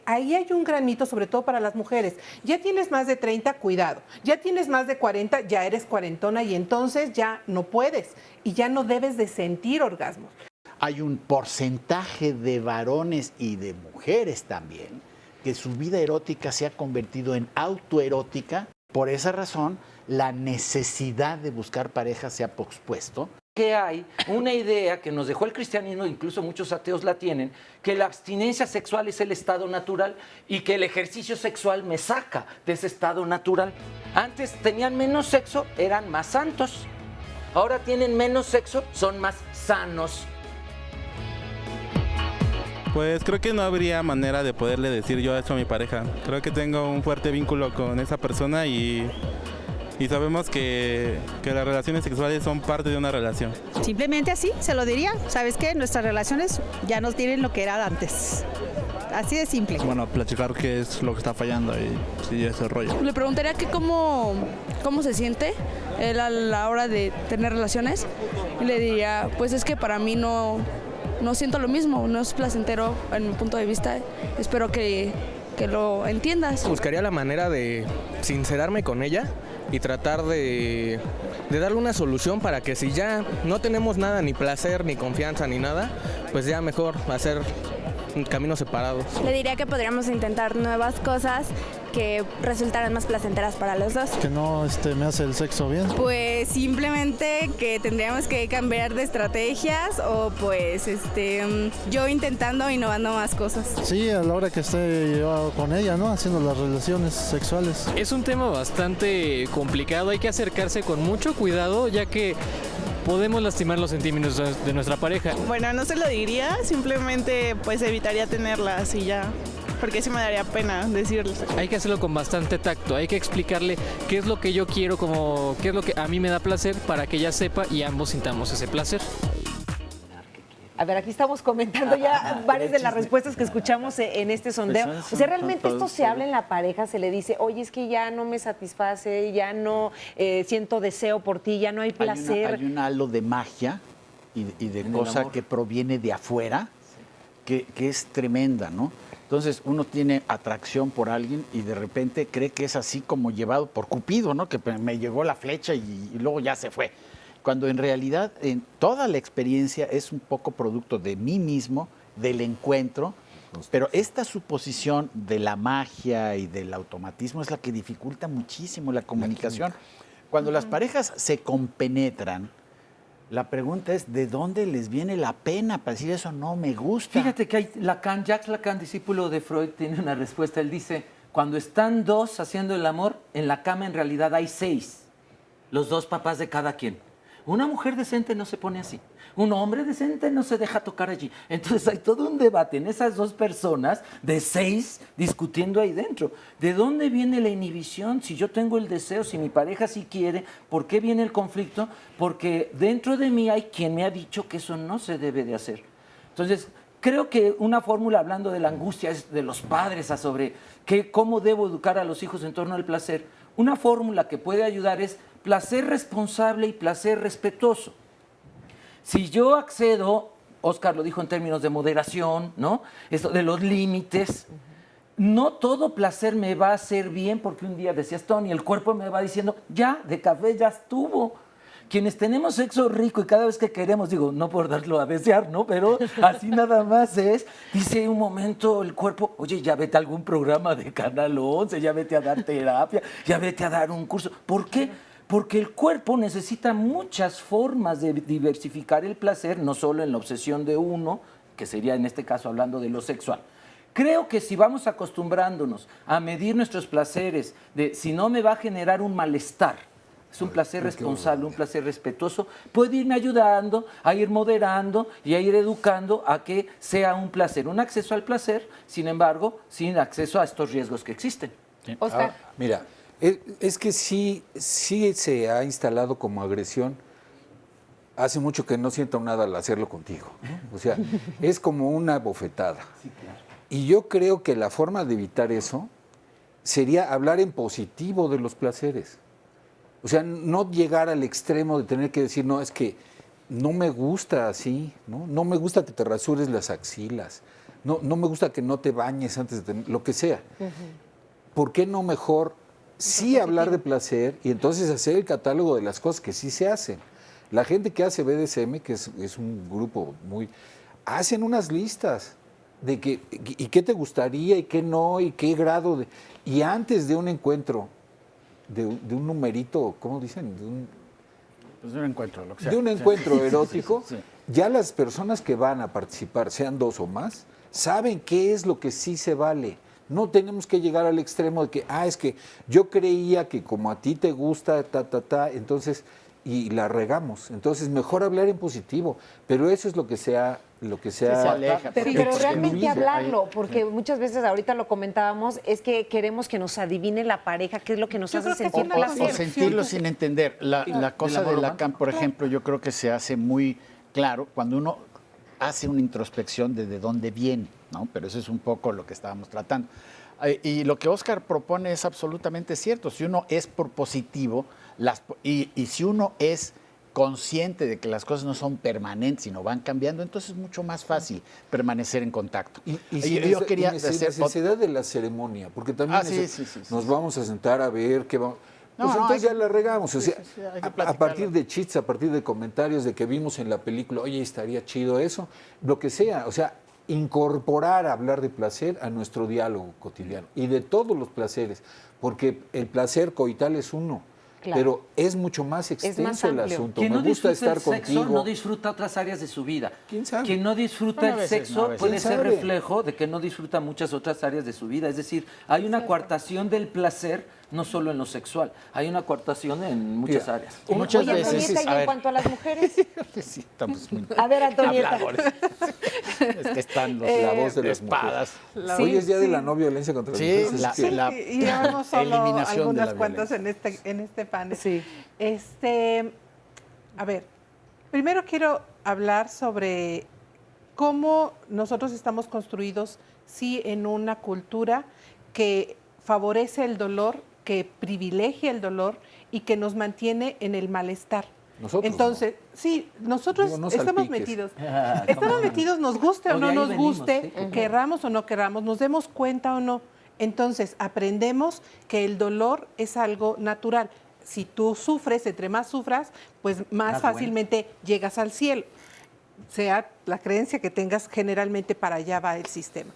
Ahí hay un gran mito, sobre todo para las mujeres. Ya tienes más de 30, cuidado. Ya tienes más de 40, ya eres cuarentona y entonces ya no puedes y ya no debes de sentir orgasmos. Hay un porcentaje de varones y de mujeres también que su vida erótica se ha convertido en autoerótica. Por esa razón, la necesidad de buscar pareja se ha pospuesto. Que hay una idea que nos dejó el cristianismo, incluso muchos ateos la tienen, que la abstinencia sexual es el estado natural y que el ejercicio sexual me saca de ese estado natural. Antes tenían menos sexo, eran más santos. Ahora tienen menos sexo, son más sanos. Pues creo que no habría manera de poderle decir yo eso a mi pareja. Creo que tengo un fuerte vínculo con esa persona y sabemos que las relaciones sexuales son parte de una relación. Simplemente así, se lo diría. ¿Sabes qué? Nuestras relaciones ya no tienen lo que era antes. Así de simple. Bueno, platicar qué es lo que está fallando y sí, ese rollo. Le preguntaría que cómo se siente él a la hora de tener relaciones y le diría, pues es que para mí no siento lo mismo, no es placentero en mi punto de vista. Espero que lo entiendas. Buscaría la manera de sincerarme con ella y tratar de darle una solución para que si ya no tenemos nada, ni placer, ni confianza, ni nada, pues ya mejor hacer caminos separados. Le diría que podríamos intentar nuevas cosas que resultaran más placenteras para los dos. Que no me hace el sexo bien. Pues simplemente que tendríamos que cambiar de estrategias o pues yo intentando innovando más cosas. Sí, a la hora que esté yo con ella, ¿no? Haciendo las relaciones sexuales. Es un tema bastante complicado, hay que acercarse con mucho cuidado ya que podemos lastimar los sentimientos de nuestra pareja. Bueno, no se lo diría, simplemente pues evitaría tenerlas y ya. Porque sí me daría pena decirle. Hay que hacerlo con bastante tacto, hay que explicarle qué es lo que yo quiero, qué es lo que a mí me da placer para que ella sepa y ambos sintamos ese placer. A ver, aquí estamos comentando ya varias de las respuestas que escuchamos en este sondeo. O sea, realmente esto se habla en la pareja, se le dice, oye, es que ya no me satisface, ya no siento deseo por ti, ya no hay placer. Hay un halo de magia y de cosa que proviene de afuera, que es tremenda, ¿no? Entonces uno tiene atracción por alguien y de repente cree que es así como llevado por Cupido, ¿no? Que me llegó la flecha y luego ya se fue. Cuando en realidad toda la experiencia es un poco producto de mí mismo, del encuentro, pero esta suposición de la magia y del automatismo es la que dificulta muchísimo la comunicación. Cuando las parejas se compenetran, la pregunta es, ¿de dónde les viene la pena para decir eso no me gusta? Fíjate que Jacques Lacan, discípulo de Freud, tiene una respuesta. Él dice, cuando están dos haciendo el amor, en la cama en realidad hay 6. Los 2 papás de cada quien. Una mujer decente no se pone así. Un hombre decente no se deja tocar allí. Entonces hay todo un debate en esas dos personas de 6 discutiendo ahí dentro. ¿De dónde viene la inhibición? Si yo tengo el deseo, si mi pareja sí quiere, ¿por qué viene el conflicto? Porque dentro de mí hay quien me ha dicho que eso no se debe de hacer. Entonces, creo que una fórmula, hablando de la angustia, es de los padres sobre cómo debo educar a los hijos en torno al placer. Una fórmula que puede ayudar es placer responsable y placer respetuoso. Si yo accedo, Oscar lo dijo en términos de moderación, ¿no? Esto de los límites, no todo placer me va a hacer bien, porque un día decías, Tony, el cuerpo me va diciendo, ya, de café ya estuvo. Quienes tenemos sexo rico y cada vez que queremos, digo, no por darlo a desear, ¿no? Pero así nada más es, dice un momento el cuerpo, oye, ya vete a algún programa de Canal 11, ya vete a dar terapia, ya vete a dar un curso. ¿Por qué? Porque el cuerpo necesita muchas formas de diversificar el placer, no solo en la obsesión de uno, que sería en este caso hablando de lo sexual. Creo que si vamos acostumbrándonos a medir nuestros placeres, de si no me va a generar un malestar, es un placer responsable, un placer respetuoso, puede irme ayudando a ir moderando y a ir educando a que sea un placer, un acceso al placer, sin embargo, sin acceso a estos riesgos que existen. Oscar. Mira, es que sí se ha instalado como agresión. Hace mucho que no siento nada al hacerlo contigo, ¿no? O sea, es como una bofetada. Sí, claro. Y yo creo que la forma de evitar eso sería hablar en positivo de los placeres. O sea, no llegar al extremo de tener que decir, no, es que no me gusta así, ¿no? No me gusta que te rasures las axilas, no me gusta que no te bañes antes de tener, lo que sea. ¿Por qué no mejor sí hablar de placer y entonces hacer el catálogo de las cosas que sí se hacen? La gente que hace BDSM, que es un grupo muy... hacen unas listas de y qué te gustaría y qué no, y qué grado de... Y antes de un encuentro, de un numerito, ¿cómo dicen? Pues de un encuentro, lo que sea. De un encuentro erótico, sí. Ya las personas que van a participar, sean 2 o más, saben qué es lo que sí se vale. No tenemos que llegar al extremo de que, es que yo creía que como a ti te gusta, entonces, y la regamos. Entonces, mejor hablar en positivo. Pero eso es lo que se aleja. Pero realmente hablarlo, porque muchas veces, ahorita lo comentábamos, es que queremos que nos adivine la pareja, qué es lo que nos hace sentir placer. O sentirlo sin entender. La cosa de Lacan, por ejemplo, yo creo que se hace muy claro cuando uno hace una introspección de dónde viene, ¿no? Pero eso es un poco lo que estábamos tratando. Y lo que Oscar propone es absolutamente cierto. Si uno es positivo y si uno es consciente de que las cosas no son permanentes, sino van cambiando, entonces es mucho más fácil permanecer en contacto. Yo quería hacer necesidad de la ceremonia, porque también nos vamos a sentar a ver qué vamos... Pues entonces ya la regamos. O sea, a partir de chits, a partir de comentarios de que vimos en la película, oye, estaría chido eso, lo que sea. O sea, incorporar hablar de placer a nuestro diálogo cotidiano y de todos los placeres, porque el placer coital es uno. Claro. Pero es mucho más extenso el asunto. Quien no gusta estar el sexo contigo. No disfruta otras áreas de su vida. ¿Quién sabe? Quien no disfruta el sexo puede ser reflejo de que no disfruta muchas otras áreas de su vida. Es decir, hay una coartación del placer, no solo en lo sexual, hay una coartación en muchas áreas. Muchas veces. Y en cuanto a las mujeres. Sí, estamos muy... A ver, Antonieta. Es que están la voz de las espadas. Hoy es día de la no violencia contra las mujeres. Y llevamos solo eliminación algunas cuantas en este panel. Sí. A ver, primero quiero hablar sobre cómo nosotros estamos construidos, sí, en una cultura que favorece el dolor, que privilegia el dolor y que nos mantiene en el malestar. Nosotros, entonces, sí, nosotros estamos metidos. Estamos metidos, nos guste o no nos guste, querramos o no querramos, nos demos cuenta o no. Entonces, aprendemos que el dolor es algo natural. Si tú sufres, entre más sufras, pues más fácilmente llegas al cielo. Sea la creencia que tengas, generalmente para allá va el sistema.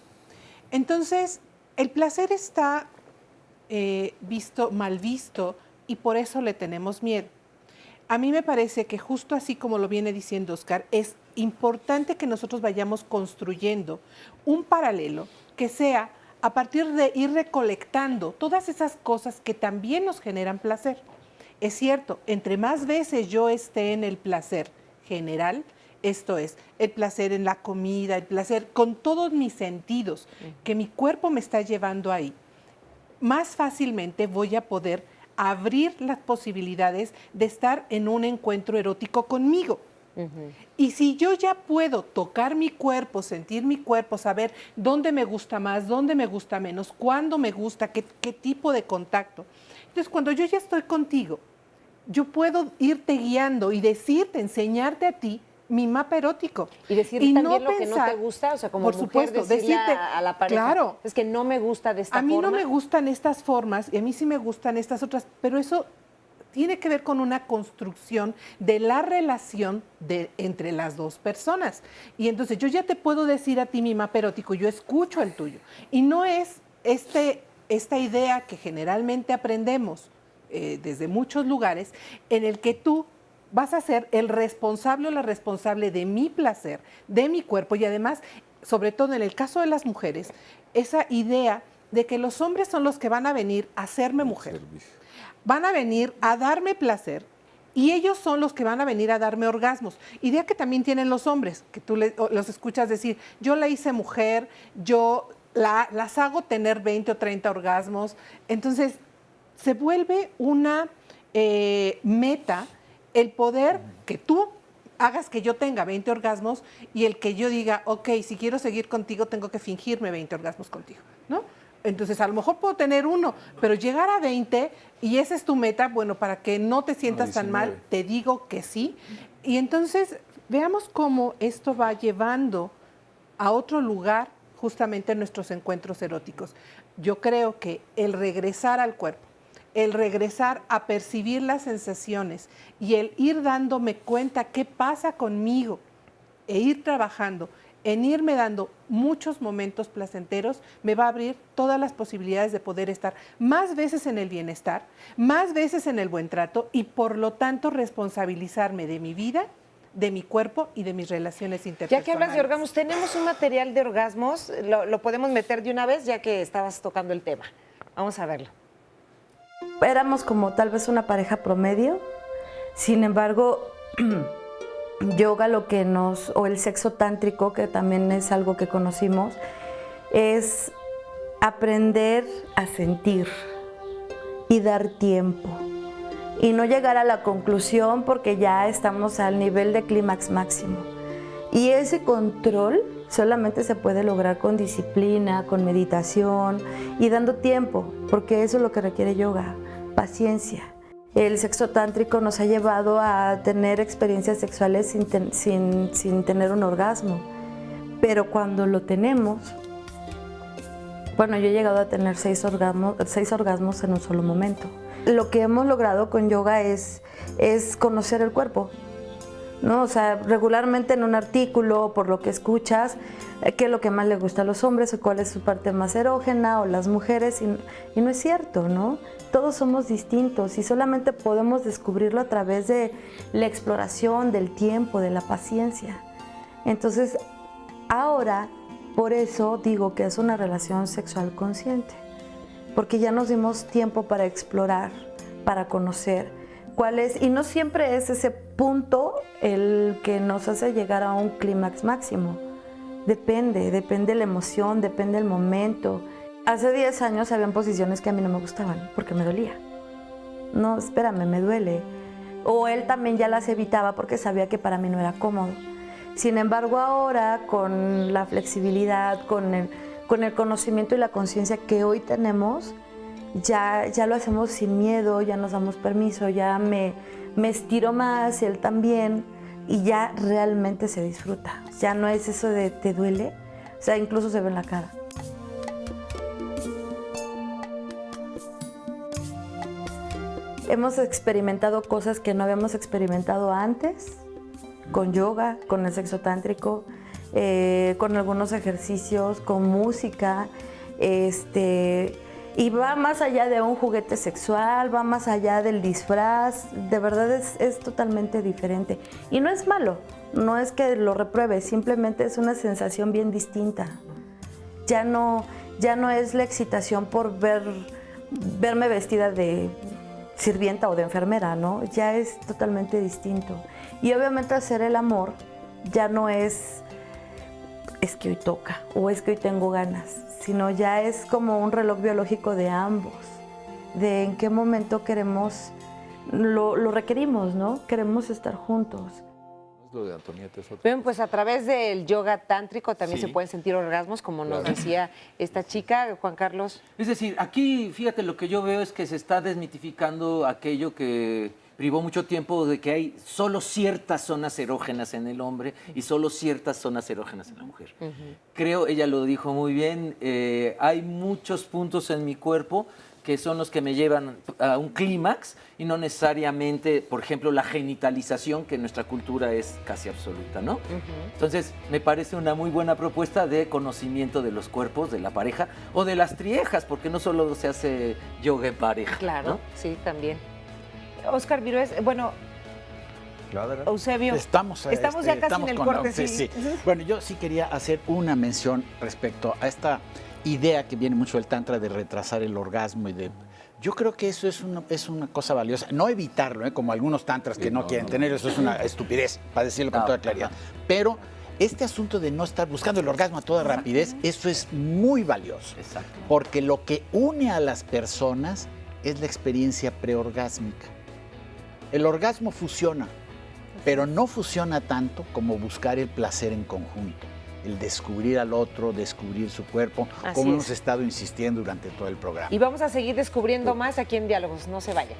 Entonces, el placer está mal visto y por eso le tenemos miedo. A mí me parece que justo así como lo viene diciendo Oscar, es importante que nosotros vayamos construyendo un paralelo que sea a partir de ir recolectando todas esas cosas que también nos generan placer Es cierto, entre más veces yo esté en el placer general, esto es, el placer en la comida, el placer con todos mis sentidos, que mi cuerpo me está llevando ahí, más fácilmente voy a poder abrir las posibilidades de estar en un encuentro erótico conmigo. Y si yo ya puedo tocar mi cuerpo, sentir mi cuerpo, saber dónde me gusta más, dónde me gusta menos, cuándo me gusta, qué tipo de contacto. Entonces, cuando yo ya estoy contigo, yo puedo irte guiando y decirte, enseñarte a ti mi mapa erótico. Y decirte también lo que no te gusta, o sea, como por mujer, supuesto, decirle decirte, a la pareja, claro, es que no me gusta de esta forma. A mí no me gustan estas formas y a mí sí me gustan estas otras, pero eso tiene que ver con una construcción de la relación entre las dos personas. Y entonces yo ya te puedo decir a ti mi mapa erótico, yo escucho el tuyo. Y no es esta idea que generalmente aprendemos desde muchos lugares, en el que tú vas a ser el responsable o la responsable de mi placer, de mi cuerpo, y además, sobre todo en el caso de las mujeres, esa idea de que los hombres son los que van a venir a hacerme mujer. Van a venir a darme placer y ellos son los que van a venir a darme orgasmos. Idea que también tienen los hombres, que tú los escuchas decir, yo la hice mujer, yo las hago tener 20 o 30 orgasmos. Entonces, se vuelve una meta el poder que tú hagas que yo tenga 20 orgasmos y el que yo diga, ok, si quiero seguir contigo, tengo que fingirme 20 orgasmos contigo, ¿no? Entonces, a lo mejor puedo tener uno, pero llegar a 20 y esa es tu meta, bueno, para que no te sientas tan mal, te digo que sí. Y entonces, veamos cómo esto va llevando a otro lugar justamente nuestros encuentros eróticos. Yo creo que el regresar al cuerpo, el regresar a percibir las sensaciones y el ir dándome cuenta qué pasa conmigo e ir trabajando en irme dando muchos momentos placenteros, me va a abrir todas las posibilidades de poder estar más veces en el bienestar, más veces en el buen trato y por lo tanto responsabilizarme de mi vida, de mi cuerpo y de mis relaciones interpersonales. Ya que hablas de orgasmos, tenemos un material de orgasmos, lo podemos meter de una vez ya que estabas tocando el tema. Vamos a verlo. Éramos como tal vez una pareja promedio, sin embargo, yoga o el sexo tántrico, que también es algo que conocimos, es aprender a sentir y dar tiempo y no llegar a la conclusión porque ya estamos al nivel de clímax máximo. Y ese control solamente se puede lograr con disciplina, con meditación y dando tiempo, porque eso es lo que requiere yoga, paciencia. El sexo tántrico nos ha llevado a tener experiencias sexuales sin tener un orgasmo, pero cuando lo tenemos, bueno, yo he llegado a tener 6 orgasmos en un solo momento. Lo que hemos logrado con yoga es conocer el cuerpo, ¿no? O sea, regularmente en un artículo, por lo que escuchas, qué es lo que más le gusta a los hombres o cuál es su parte más erógena o las mujeres, y no es cierto, ¿no? Todos somos distintos y solamente podemos descubrirlo a través de la exploración, del tiempo, de la paciencia. Entonces, ahora, por eso digo que es una relación sexual consciente, porque ya nos dimos tiempo para explorar, para conocer cuál es, y no siempre es ese punto el que nos hace llegar a un clímax máximo. Depende la emoción, depende el momento. Hace 10 años habían posiciones que a mí no me gustaban porque me dolía. No, espérame, me duele. O él también ya las evitaba porque sabía que para mí no era cómodo. Sin embargo, ahora con la flexibilidad, con el conocimiento y la conciencia que hoy tenemos, ya lo hacemos sin miedo, ya nos damos permiso, ya me estiro más, él también, y ya realmente se disfruta. Ya no es eso de ¿te duele? O sea, incluso se ve en la cara. Hemos experimentado cosas que no habíamos experimentado antes, con yoga, con el sexo tántrico, con algunos ejercicios, con música, y va más allá de un juguete sexual, va más allá del disfraz, de verdad es totalmente diferente. Y no es malo, no es que lo repruebe, simplemente es una sensación bien distinta. Ya no es la excitación por verme vestida de sirvienta o de enfermera, ¿no? Ya es totalmente distinto. Y obviamente hacer el amor ya no es que hoy toca o es que hoy tengo ganas, sino ya es como un reloj biológico de ambos, de en qué momento queremos, lo requerimos, ¿no? Queremos estar juntos. Lo de Antonieta es otro. Bien, pues a través del yoga tántrico también se pueden sentir orgasmos, como nos decía esta chica, Juan Carlos. Es decir, aquí, fíjate, lo que yo veo es que se está desmitificando aquello que privó mucho tiempo de que hay solo ciertas zonas erógenas en el hombre y solo ciertas zonas erógenas en la mujer. Creo, ella lo dijo muy bien, hay muchos puntos en mi cuerpo que son los que me llevan a un clímax y no necesariamente, por ejemplo, la genitalización, que en nuestra cultura es casi absoluta, ¿no? Entonces, me parece una muy buena propuesta de conocimiento de los cuerpos, de la pareja o de las triejas, porque no solo se hace yoga en pareja. Claro, ¿no? sí, también. Óscar Virués, bueno, Eusebio, estamos ya casi en el corte. Sí. Bueno, yo sí quería hacer una mención respecto a esta idea que viene mucho del tantra de retrasar el orgasmo y de... Yo creo que eso es una cosa valiosa. No evitarlo, como algunos tantras que no quieren tener, eso es una estupidez, para decirlo con toda claridad. Pero este asunto de no estar buscando el orgasmo a toda rapidez, eso es muy valioso. Exacto. Porque lo que une a las personas es la experiencia preorgásmica. El orgasmo fusiona, pero no fusiona tanto como buscar el placer en conjunto, el descubrir al otro, descubrir su cuerpo, como hemos estado insistiendo durante todo el programa. Y vamos a seguir descubriendo más aquí en Diálogos, no se vayan.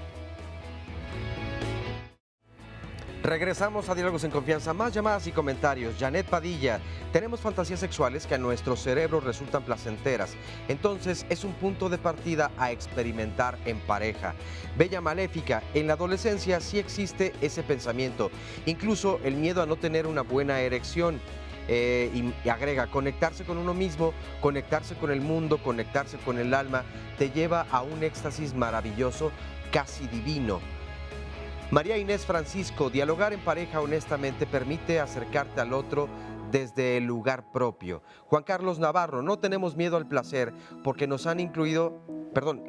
Regresamos a Diálogos en Confianza, más llamadas y comentarios. Janet Padilla, tenemos fantasías sexuales que a nuestro cerebro resultan placenteras, entonces es un punto de partida a experimentar en pareja. Bella Maléfica, en la adolescencia sí existe ese pensamiento, incluso el miedo a no tener una buena erección. Y agrega, conectarse con uno mismo, conectarse con el mundo, conectarse con el alma, te lleva a un éxtasis maravilloso, casi divino. María Inés Francisco, dialogar en pareja honestamente permite acercarte al otro desde el lugar propio. Juan Carlos Navarro, no tenemos miedo al placer porque nos han incluido,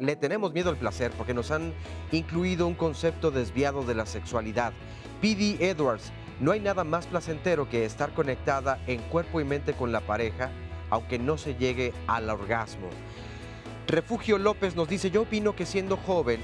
le tenemos miedo al placer porque nos han incluido un concepto desviado de la sexualidad. P.D. Edwards, no hay nada más placentero que estar conectada en cuerpo y mente con la pareja, aunque no se llegue al orgasmo. Refugio López nos dice, yo opino que siendo joven,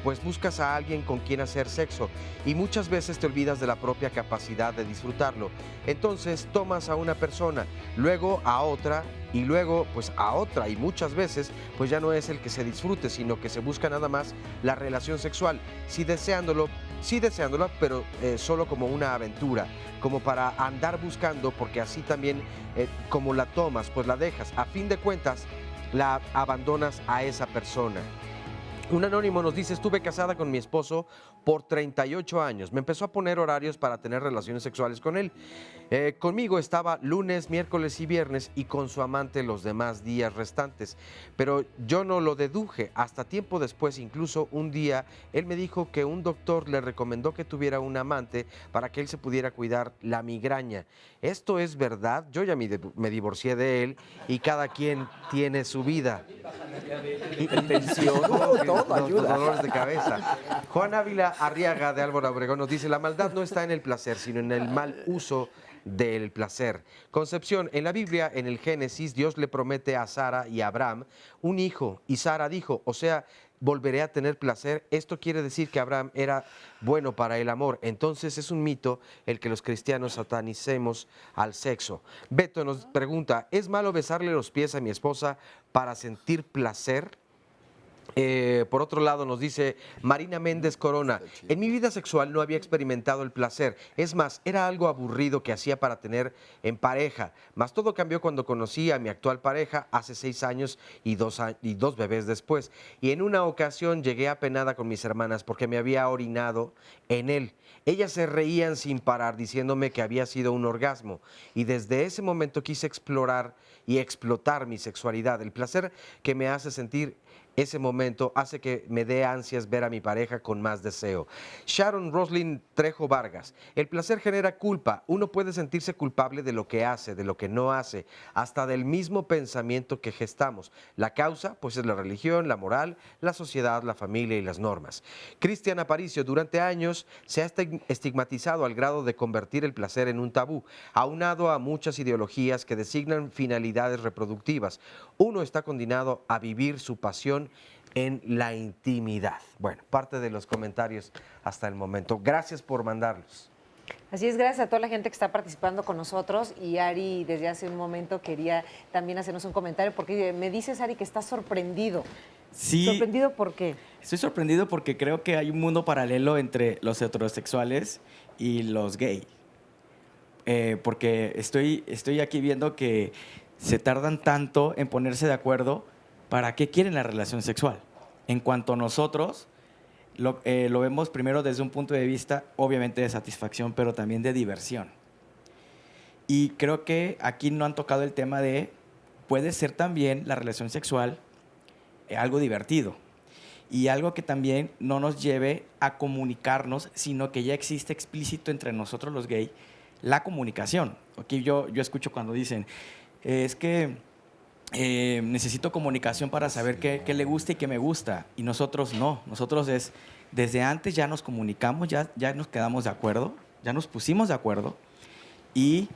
pues buscas a alguien con quien hacer sexo y muchas veces te olvidas de la propia capacidad de disfrutarlo. Entonces tomas a una persona, luego a otra y luego pues a otra y muchas veces pues ya no es el que se disfrute, sino que se busca nada más la relación sexual, sí deseándolo, pero solo como una aventura, como para andar buscando, porque así también como la tomas, pues la dejas, a fin de cuentas la abandonas a esa persona. Un anónimo nos dice, estuve casada con mi esposo por 38 años. Me empezó a poner horarios para tener relaciones sexuales con él. Conmigo estaba lunes, miércoles y viernes y con su amante los demás días restantes. Pero yo no lo deduje. Hasta tiempo después, incluso un día, él me dijo que un doctor le recomendó que tuviera un amante para que él se pudiera cuidar la migraña. ¿Esto es verdad? Yo ya me divorcié de él y cada quien tiene su vida. Todo ayuda. Los dolores de cabeza. Juan Ávila Arriaga de Álvaro Obregón nos dice, la maldad no está en el placer, sino en el mal uso del placer. Concepción, en la Biblia, en el Génesis, Dios le promete a Sara y a Abraham un hijo, y Sara dijo, o sea, volveré a tener placer. Esto quiere decir que Abraham era bueno para el amor. Entonces es un mito el que los cristianos satanicemos al sexo. Beto nos pregunta, ¿es malo besarle los pies a mi esposa para sentir placer? Por otro lado nos dice Marina Méndez Corona, en mi vida sexual no había experimentado el placer, es más, era algo aburrido que hacía para tener en pareja, mas todo cambió cuando conocí a mi actual pareja hace 6 años y dos bebés después, y en una ocasión llegué apenada con mis hermanas porque me había orinado en él. Ellas se reían sin parar diciéndome que había sido un orgasmo, y desde ese momento quise explorar y explotar mi sexualidad, el placer que me hace sentir ese momento hace que me dé ansias ver a mi pareja con más deseo. Sharon Roslyn Trejo Vargas, el placer genera culpa. Uno puede sentirse culpable de lo que hace, de lo que no hace, hasta del mismo pensamiento que gestamos. La causa, pues, es la religión, la moral, la sociedad, la familia y las normas. Cristian Aparicio, durante años se ha estigmatizado al grado de convertir el placer en un tabú, aunado a muchas ideologías que designan finalidades reproductivas. Uno está condenado a vivir su pasión en la intimidad. Bueno, parte de los comentarios hasta el momento. Gracias por mandarlos. Así es, gracias a toda la gente que está participando con nosotros. Y Ari, desde hace un momento, quería también hacernos un comentario, porque me dices, Ari, que estás sorprendido. Sí. ¿Sorprendido por qué? Estoy sorprendido porque creo que hay un mundo paralelo entre los heterosexuales y los gays. Porque estoy aquí viendo que se tardan tanto en ponerse de acuerdo para qué quieren la relación sexual. En cuanto a nosotros, lo vemos primero desde un punto de vista, obviamente, de satisfacción, pero también de diversión. Y creo que aquí no han tocado el tema de, puede ser también la relación sexual algo divertido y algo que también no nos lleve a comunicarnos, sino que ya existe explícito entre nosotros los gays la comunicación. Aquí yo escucho cuando dicen, es que necesito comunicación para saber qué le gusta y qué me gusta. Y nosotros no. Nosotros desde antes ya nos comunicamos, ya nos quedamos de acuerdo, ya nos pusimos de acuerdo. Y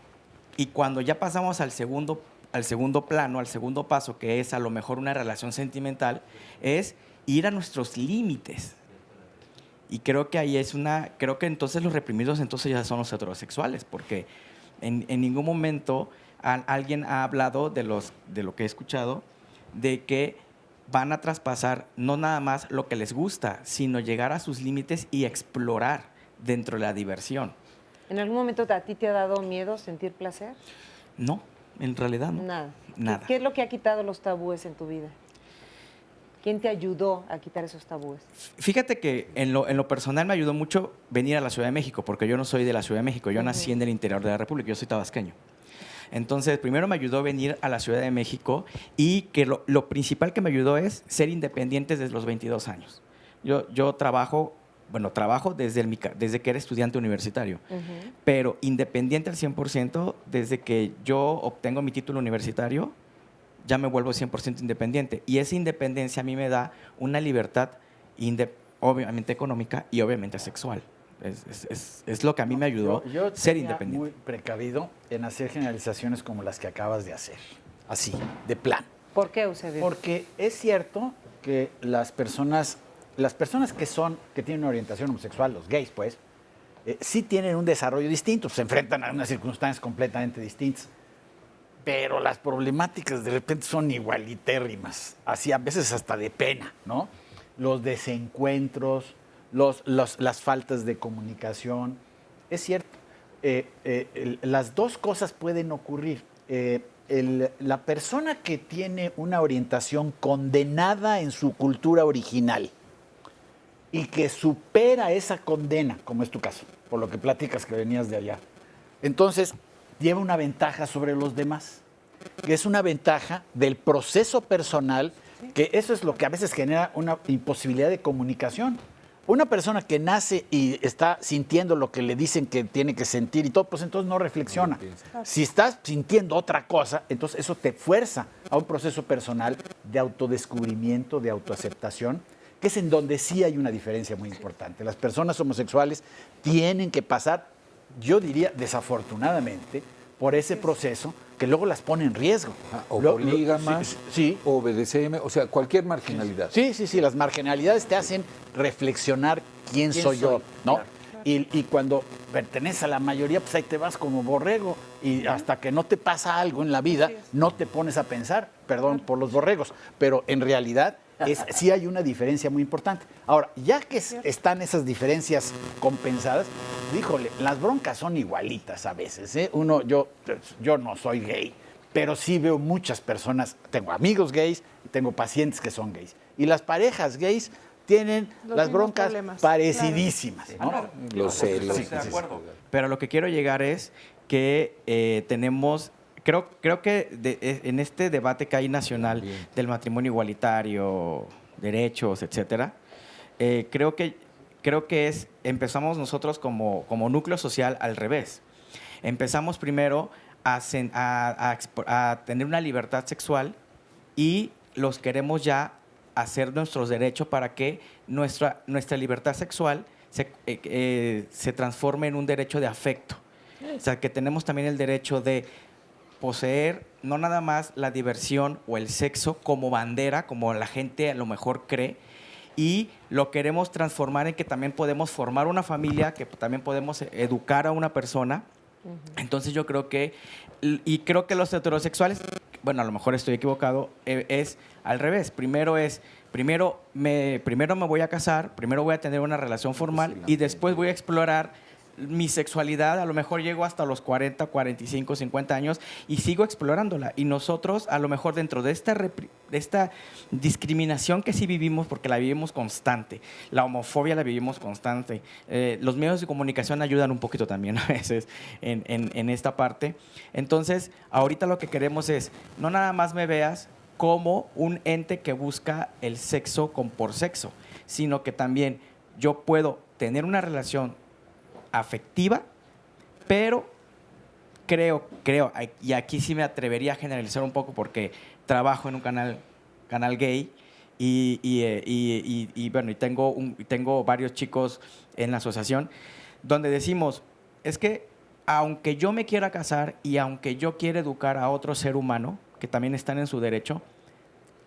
cuando ya pasamos al segundo plano, al segundo paso, que es a lo mejor una relación sentimental, es ir a nuestros límites. Y creo que ahí creo que entonces los reprimidos entonces ya son los heterosexuales, porque en ningún momento alguien ha hablado de lo que he escuchado, de que van a traspasar no nada más lo que les gusta, sino llegar a sus límites y explorar dentro de la diversión. ¿En algún momento a ti te ha dado miedo sentir placer? No, en realidad no. Nada. ¿Qué es lo que ha quitado los tabúes en tu vida? ¿Quién te ayudó a quitar esos tabúes? Fíjate que en lo personal me ayudó mucho venir a la Ciudad de México, porque yo no soy de la Ciudad de México, yo nací en el interior de la República, yo soy tabasqueño. Entonces, primero me ayudó venir a la Ciudad de México y que lo principal que me ayudó es ser independiente desde los 22 años. Yo trabajo desde que era estudiante universitario, pero independiente al 100% desde que yo obtengo mi título universitario, ya me vuelvo 100% independiente. Y esa independencia a mí me da una libertad obviamente económica y obviamente sexual. Es lo que a mí me ayudó ser independiente. Muy precavido en hacer generalizaciones como las que acabas de hacer, así, de plan. ¿Por qué, Eusebio? Porque es cierto que las personas que tienen una orientación homosexual, los gays, pues, sí tienen un desarrollo distinto, se enfrentan a unas circunstancias completamente distintas. Pero las problemáticas de repente son igualitérrimas, así a veces hasta de pena, ¿no? Los desencuentros, las faltas de comunicación. Es cierto, las dos cosas pueden ocurrir. La persona que tiene una orientación condenada en su cultura original y que supera esa condena, como es tu caso, por lo que platicas que venías de allá, entonces lleva una ventaja sobre los demás, que es una ventaja del proceso personal, que eso es lo que a veces genera una imposibilidad de comunicación. Una persona que nace y está sintiendo lo que le dicen que tiene que sentir y todo, pues entonces no reflexiona. Si estás sintiendo otra cosa, entonces eso te fuerza a un proceso personal de autodescubrimiento, de autoaceptación, que es en donde sí hay una diferencia muy importante. Las personas homosexuales tienen que pasar, yo diría desafortunadamente, por ese proceso que luego las pone en riesgo. O polígamas, sí. O BDSM, o sea, cualquier marginalidad. Sí, las marginalidades te hacen reflexionar quién soy yo, ¿no? Claro. Y cuando perteneces a la mayoría, pues ahí te vas como borrego y hasta que no te pasa algo en la vida, no te pones a pensar, perdón por los borregos, pero en realidad sí hay una diferencia muy importante. Ahora, ya que están esas diferencias compensadas, híjole, las broncas son igualitas a veces, ¿eh? Yo no soy gay, pero sí veo muchas personas, tengo amigos gays, tengo pacientes que son gays. Y las parejas gays tienen las broncas parecidísimas. Claro. ¿No? Lo sé, de acuerdo. Pero lo que quiero llegar es que tenemos... Creo que en este debate que hay nacional del matrimonio igualitario derechos, etcétera. Creo que empezamos nosotros como núcleo social al revés. Empezamos primero a tener una libertad sexual y los queremos ya hacer nuestros derechos para que nuestra libertad sexual se transforme en un derecho de afecto. O sea, que tenemos también el derecho de poseer no nada más la diversión o el sexo como bandera, como la gente a lo mejor cree, y lo queremos transformar en que también podemos formar una familia, que también podemos educar a una persona. Entonces yo creo que los heterosexuales, bueno, a lo mejor estoy equivocado, es al revés. Primero me voy a casar, primero voy a tener una relación formal y después voy a explorar mi sexualidad. A lo mejor llego hasta los 40, 45, 50 años y sigo explorándola. Y nosotros, a lo mejor dentro de esta discriminación que sí vivimos, porque la vivimos constante, la homofobia la vivimos constante, los medios de comunicación ayudan un poquito también a veces en esta parte. Entonces, ahorita lo que queremos es, no nada más me veas como un ente que busca el sexo por sexo, sino que también yo puedo tener una relación afectiva, pero creo, y aquí sí me atrevería a generalizar un poco porque trabajo en un canal gay y bueno, y tengo varios chicos en la asociación donde decimos, es que aunque yo me quiera casar y aunque yo quiera educar a otro ser humano, que también están en su derecho,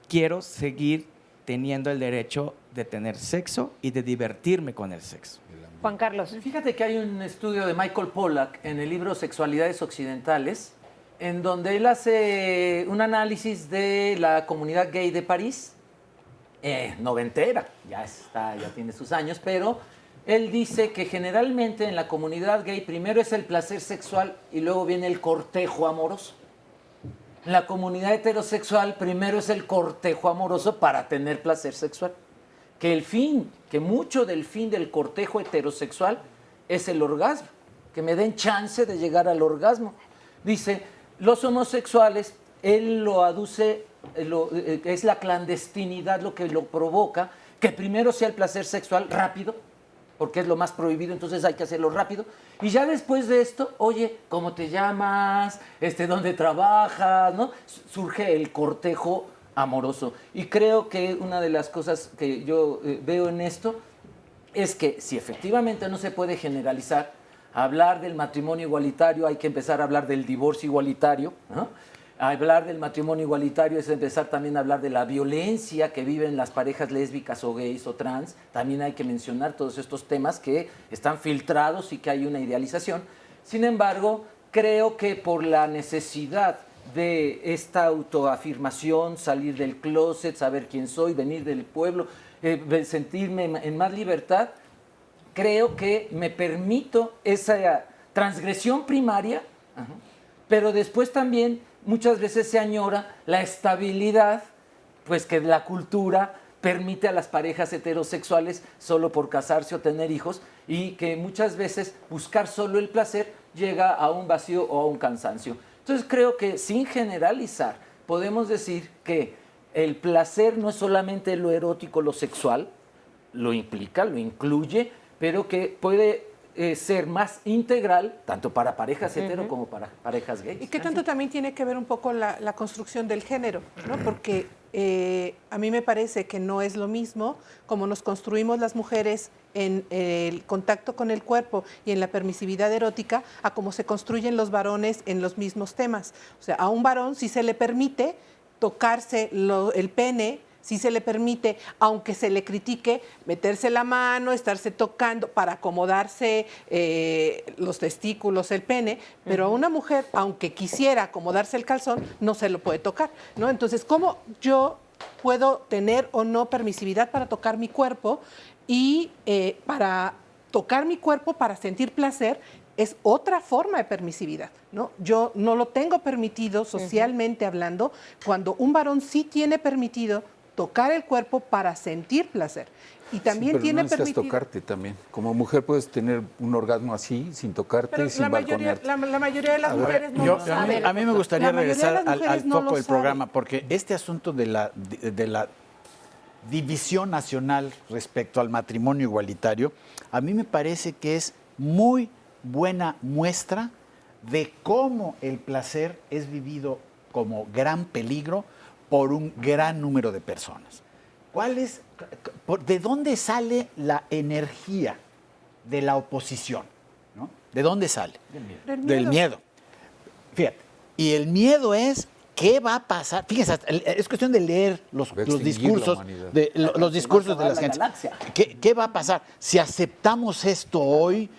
quiero seguir teniendo el derecho de tener sexo y de divertirme con el sexo. Juan Carlos. Fíjate que hay un estudio de Michael Pollack en el libro Sexualidades Occidentales, en donde él hace un análisis de la comunidad gay de París, noventera, ya tiene sus años, pero él dice que generalmente en la comunidad gay primero es el placer sexual y luego viene el cortejo amoroso. En la comunidad heterosexual primero es el cortejo amoroso para tener placer sexual. Que mucho del fin del cortejo heterosexual es el orgasmo, que me den chance de llegar al orgasmo. Dice, los homosexuales, él lo aduce, es la clandestinidad lo que lo provoca, que primero sea el placer sexual rápido, porque es lo más prohibido, entonces hay que hacerlo rápido. Y ya después de esto, oye, ¿cómo te llamas? ¿Dónde trabajas? ¿No? Surge el cortejo amoroso. Y creo que una de las cosas que yo veo en esto es que si efectivamente no se puede generalizar, hablar del matrimonio igualitario, hay que empezar a hablar del divorcio igualitario, ¿no? Hablar del matrimonio igualitario es empezar también a hablar de la violencia que viven las parejas lésbicas o gays o trans. También hay que mencionar todos estos temas que están filtrados y que hay una idealización. Sin embargo, creo que por la necesidad de esta autoafirmación, salir del closet, saber quién soy, venir del pueblo, sentirme en más libertad, creo que me permito esa transgresión primaria, pero después también muchas veces se añora la estabilidad, pues que la cultura permite a las parejas heterosexuales solo por casarse o tener hijos, y que muchas veces buscar solo el placer llega a un vacío o a un cansancio. Entonces creo que sin generalizar podemos decir que el placer no es solamente lo erótico, lo sexual, lo implica, lo incluye, pero que puede ser más integral tanto para parejas hetero como para parejas gays. Y que tanto también tiene que ver un poco la construcción del género, ¿no? Porque a mí me parece que no es lo mismo como nos construimos las mujeres en el contacto con el cuerpo y en la permisividad erótica a cómo se construyen los varones en los mismos temas. O sea, a un varón sí se le permite tocarse el pene, sí se le permite, aunque se le critique, meterse la mano, estarse tocando para acomodarse los testículos, el pene, pero a una mujer, aunque quisiera acomodarse el calzón, no se lo puede tocar, ¿no? Entonces, ¿cómo yo puedo tener o no permisividad para tocar mi cuerpo? Y para tocar mi cuerpo, para sentir placer, es otra forma de permisividad, ¿no? Yo no lo tengo permitido socialmente hablando, cuando un varón sí tiene permitido tocar el cuerpo para sentir placer. Y también pero tiene no necesitas permitido tocarte también. Como mujer puedes tener un orgasmo así, sin tocarte, pero sin balconearte. la mayoría de las mujeres no lo saben. A mí me gustaría regresar al no foco lo del saben. programa, porque este asunto de la división nacional respecto al matrimonio igualitario, a mí me parece que es muy buena muestra de cómo el placer es vivido como gran peligro por un gran número de personas. ¿De dónde sale la energía de la oposición? ¿No? ¿De dónde sale? Del miedo. Fíjate, y el miedo es ¿qué va a pasar? Fíjense, es cuestión de leer los discursos de las gentes. ¿Qué va a pasar? Si aceptamos esto hoy,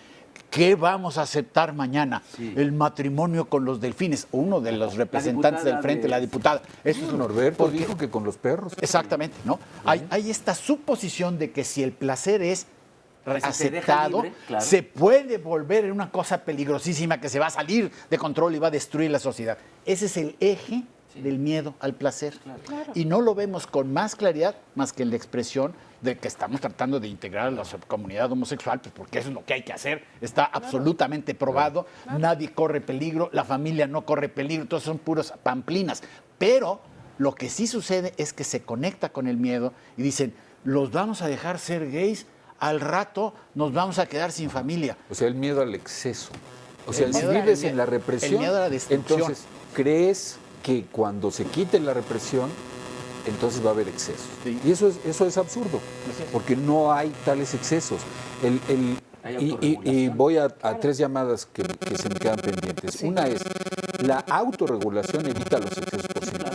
¿qué vamos a aceptar mañana? Sí. El matrimonio con los delfines. Uno de los representantes del frente, la diputada. Eso es Norberto dijo que con los perros. Exactamente, ¿no? Hay esta suposición de que si el placer es aceptado, libre, claro, se puede volver en una cosa peligrosísima que se va a salir de control y va a destruir la sociedad. Ese es el eje del miedo al placer. Claro. Y no lo vemos con más claridad más que en la expresión de que estamos tratando de integrar a la comunidad homosexual, pues porque eso es lo que hay que hacer, está absolutamente probado, nadie corre peligro, la familia no corre peligro, todos son puros pamplinas. Pero lo que sí sucede es que se conecta con el miedo y dicen, los vamos a dejar ser gays, al rato nos vamos a quedar sin familia. O sea, el miedo al exceso. O sea, si vives en la represión, el miedo a la destrucción. Entonces crees que cuando se quite la represión, entonces va a haber excesos. Sí. Y eso es absurdo, porque no hay tales excesos. Y voy a tres llamadas que se me quedan pendientes. Sí. Una es, la autorregulación evita los excesos posibles.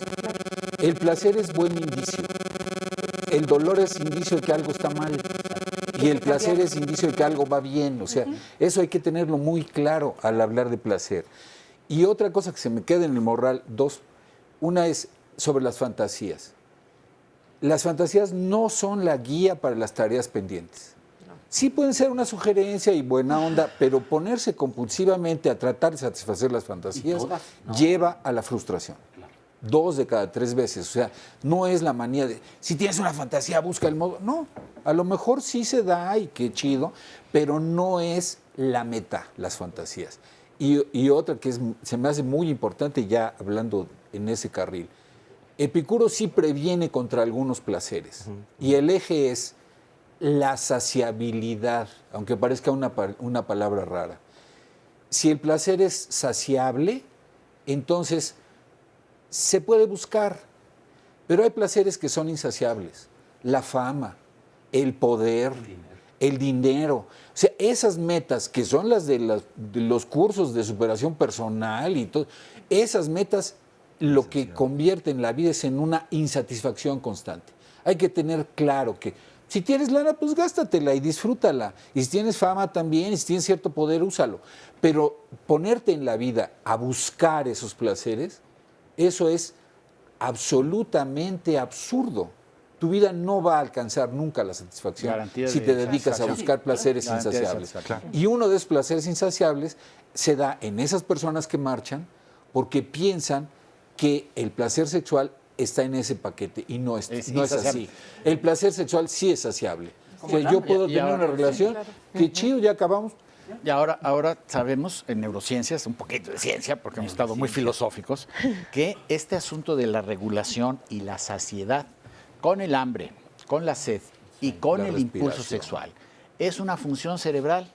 El placer es buen indicio. El dolor es indicio de que algo está mal. Y el placer es indicio de que algo va bien. O sea, eso hay que tenerlo muy claro al hablar de placer. Y otra cosa que se me queda en el morral, dos. Una es sobre las fantasías. Las fantasías no son la guía para las tareas pendientes. Sí pueden ser una sugerencia y buena onda, pero ponerse compulsivamente a tratar de satisfacer las fantasías lleva a la frustración. 2 de cada 3 veces. O sea, no es la manía de, si tienes una fantasía, busca el modo. No, a lo mejor sí se da y qué chido, pero no es la meta, las fantasías. Y otra que se me hace muy importante, ya hablando en ese carril, Epicuro sí previene contra algunos placeres. Y el eje es la saciabilidad, aunque parezca una palabra rara. Si el placer es saciable, entonces se puede buscar, pero hay placeres que son insaciables. La fama, el poder, el dinero. O sea, esas metas que son las de los cursos de superación personal y todo, esas metas lo que convierten la vida es en una insatisfacción constante. Hay que tener claro que si tienes lana, pues gástatela y disfrútala. Y si tienes fama también, y si tienes cierto poder, úsalo. Pero ponerte en la vida a buscar esos placeres, eso es absolutamente absurdo. Tu vida no va a alcanzar nunca la satisfacción si te dedicas a buscar placeres insaciables. Y uno de esos placeres insaciables se da en esas personas que marchan porque piensan que el placer sexual está en ese paquete y no es así. El placer sexual sí es saciable. O sea, yo puedo tener una relación, que chido, ya acabamos. Y ahora sabemos en neurociencias, un poquito de ciencia, porque hemos estado muy filosóficos, que este asunto de la regulación y la saciedad con el hambre, con la sed y con el impulso sexual es una función cerebral,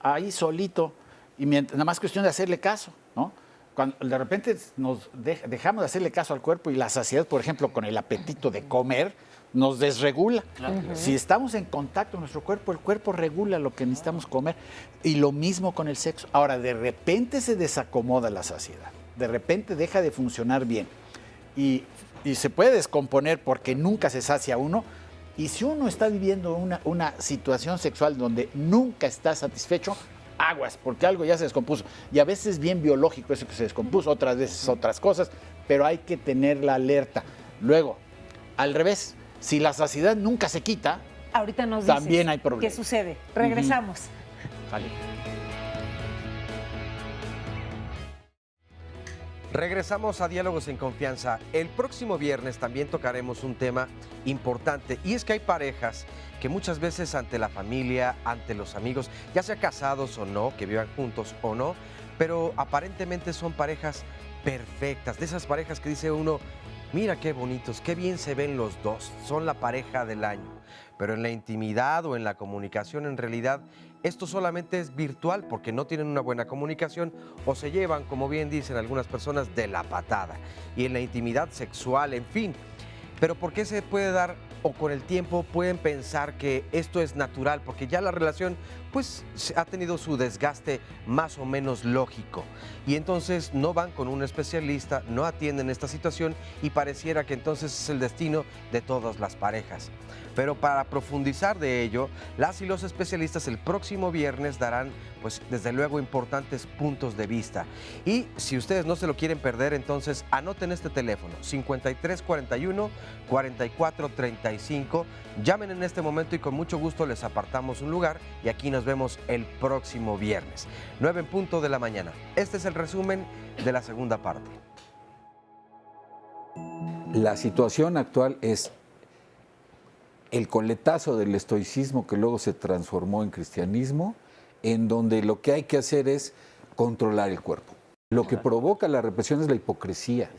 ahí solito, y nada más cuestión de hacerle caso, ¿no? Cuando de repente nos dejamos de hacerle caso al cuerpo y la saciedad, por ejemplo, con el apetito de comer, nos desregula. Si estamos en contacto con nuestro cuerpo, el cuerpo regula lo que necesitamos comer. Y lo mismo con el sexo. Ahora, de repente se desacomoda la saciedad. De repente deja de funcionar bien. Y se puede descomponer porque nunca se sacia uno. Y si uno está viviendo una situación sexual donde nunca está satisfecho, aguas, porque algo ya se descompuso. Y a veces es bien biológico eso que se descompuso, otras veces otras cosas, pero hay que tener la alerta. Luego, al revés, si la saciedad nunca se quita, ahorita nos dices también hay problemas. ¿Qué sucede? Regresamos. Vale. Regresamos a Diálogos en Confianza. El próximo viernes también tocaremos un tema importante y es que hay parejas que muchas veces ante la familia, ante los amigos, ya sea casados o no, que vivan juntos o no, pero aparentemente son parejas perfectas, de esas parejas que dice uno, mira qué bonitos, qué bien se ven los dos, son la pareja del año. Pero en la intimidad o en la comunicación, en realidad, esto solamente es virtual porque no tienen una buena comunicación o se llevan, como bien dicen algunas personas, de la patada. Y en la intimidad sexual, en fin. Pero ¿por qué se puede dar o con el tiempo pueden pensar que esto es natural? Porque ya la relación pues ha tenido su desgaste más o menos lógico. Y entonces no van con un especialista, no atienden esta situación y pareciera que entonces es el destino de todas las parejas. Pero para profundizar de ello, las y los especialistas el próximo viernes darán, pues desde luego, importantes puntos de vista. Y si ustedes no se lo quieren perder, entonces anoten este teléfono, 5341-4435. Llamen en este momento y con mucho gusto les apartamos un lugar y aquí nos vemos el próximo viernes, 9:00 a.m. Este es el resumen de la segunda parte. La situación actual es el coletazo del estoicismo que luego se transformó en cristianismo, en donde lo que hay que hacer es controlar el cuerpo. Lo que provoca la represión es la hipocresía,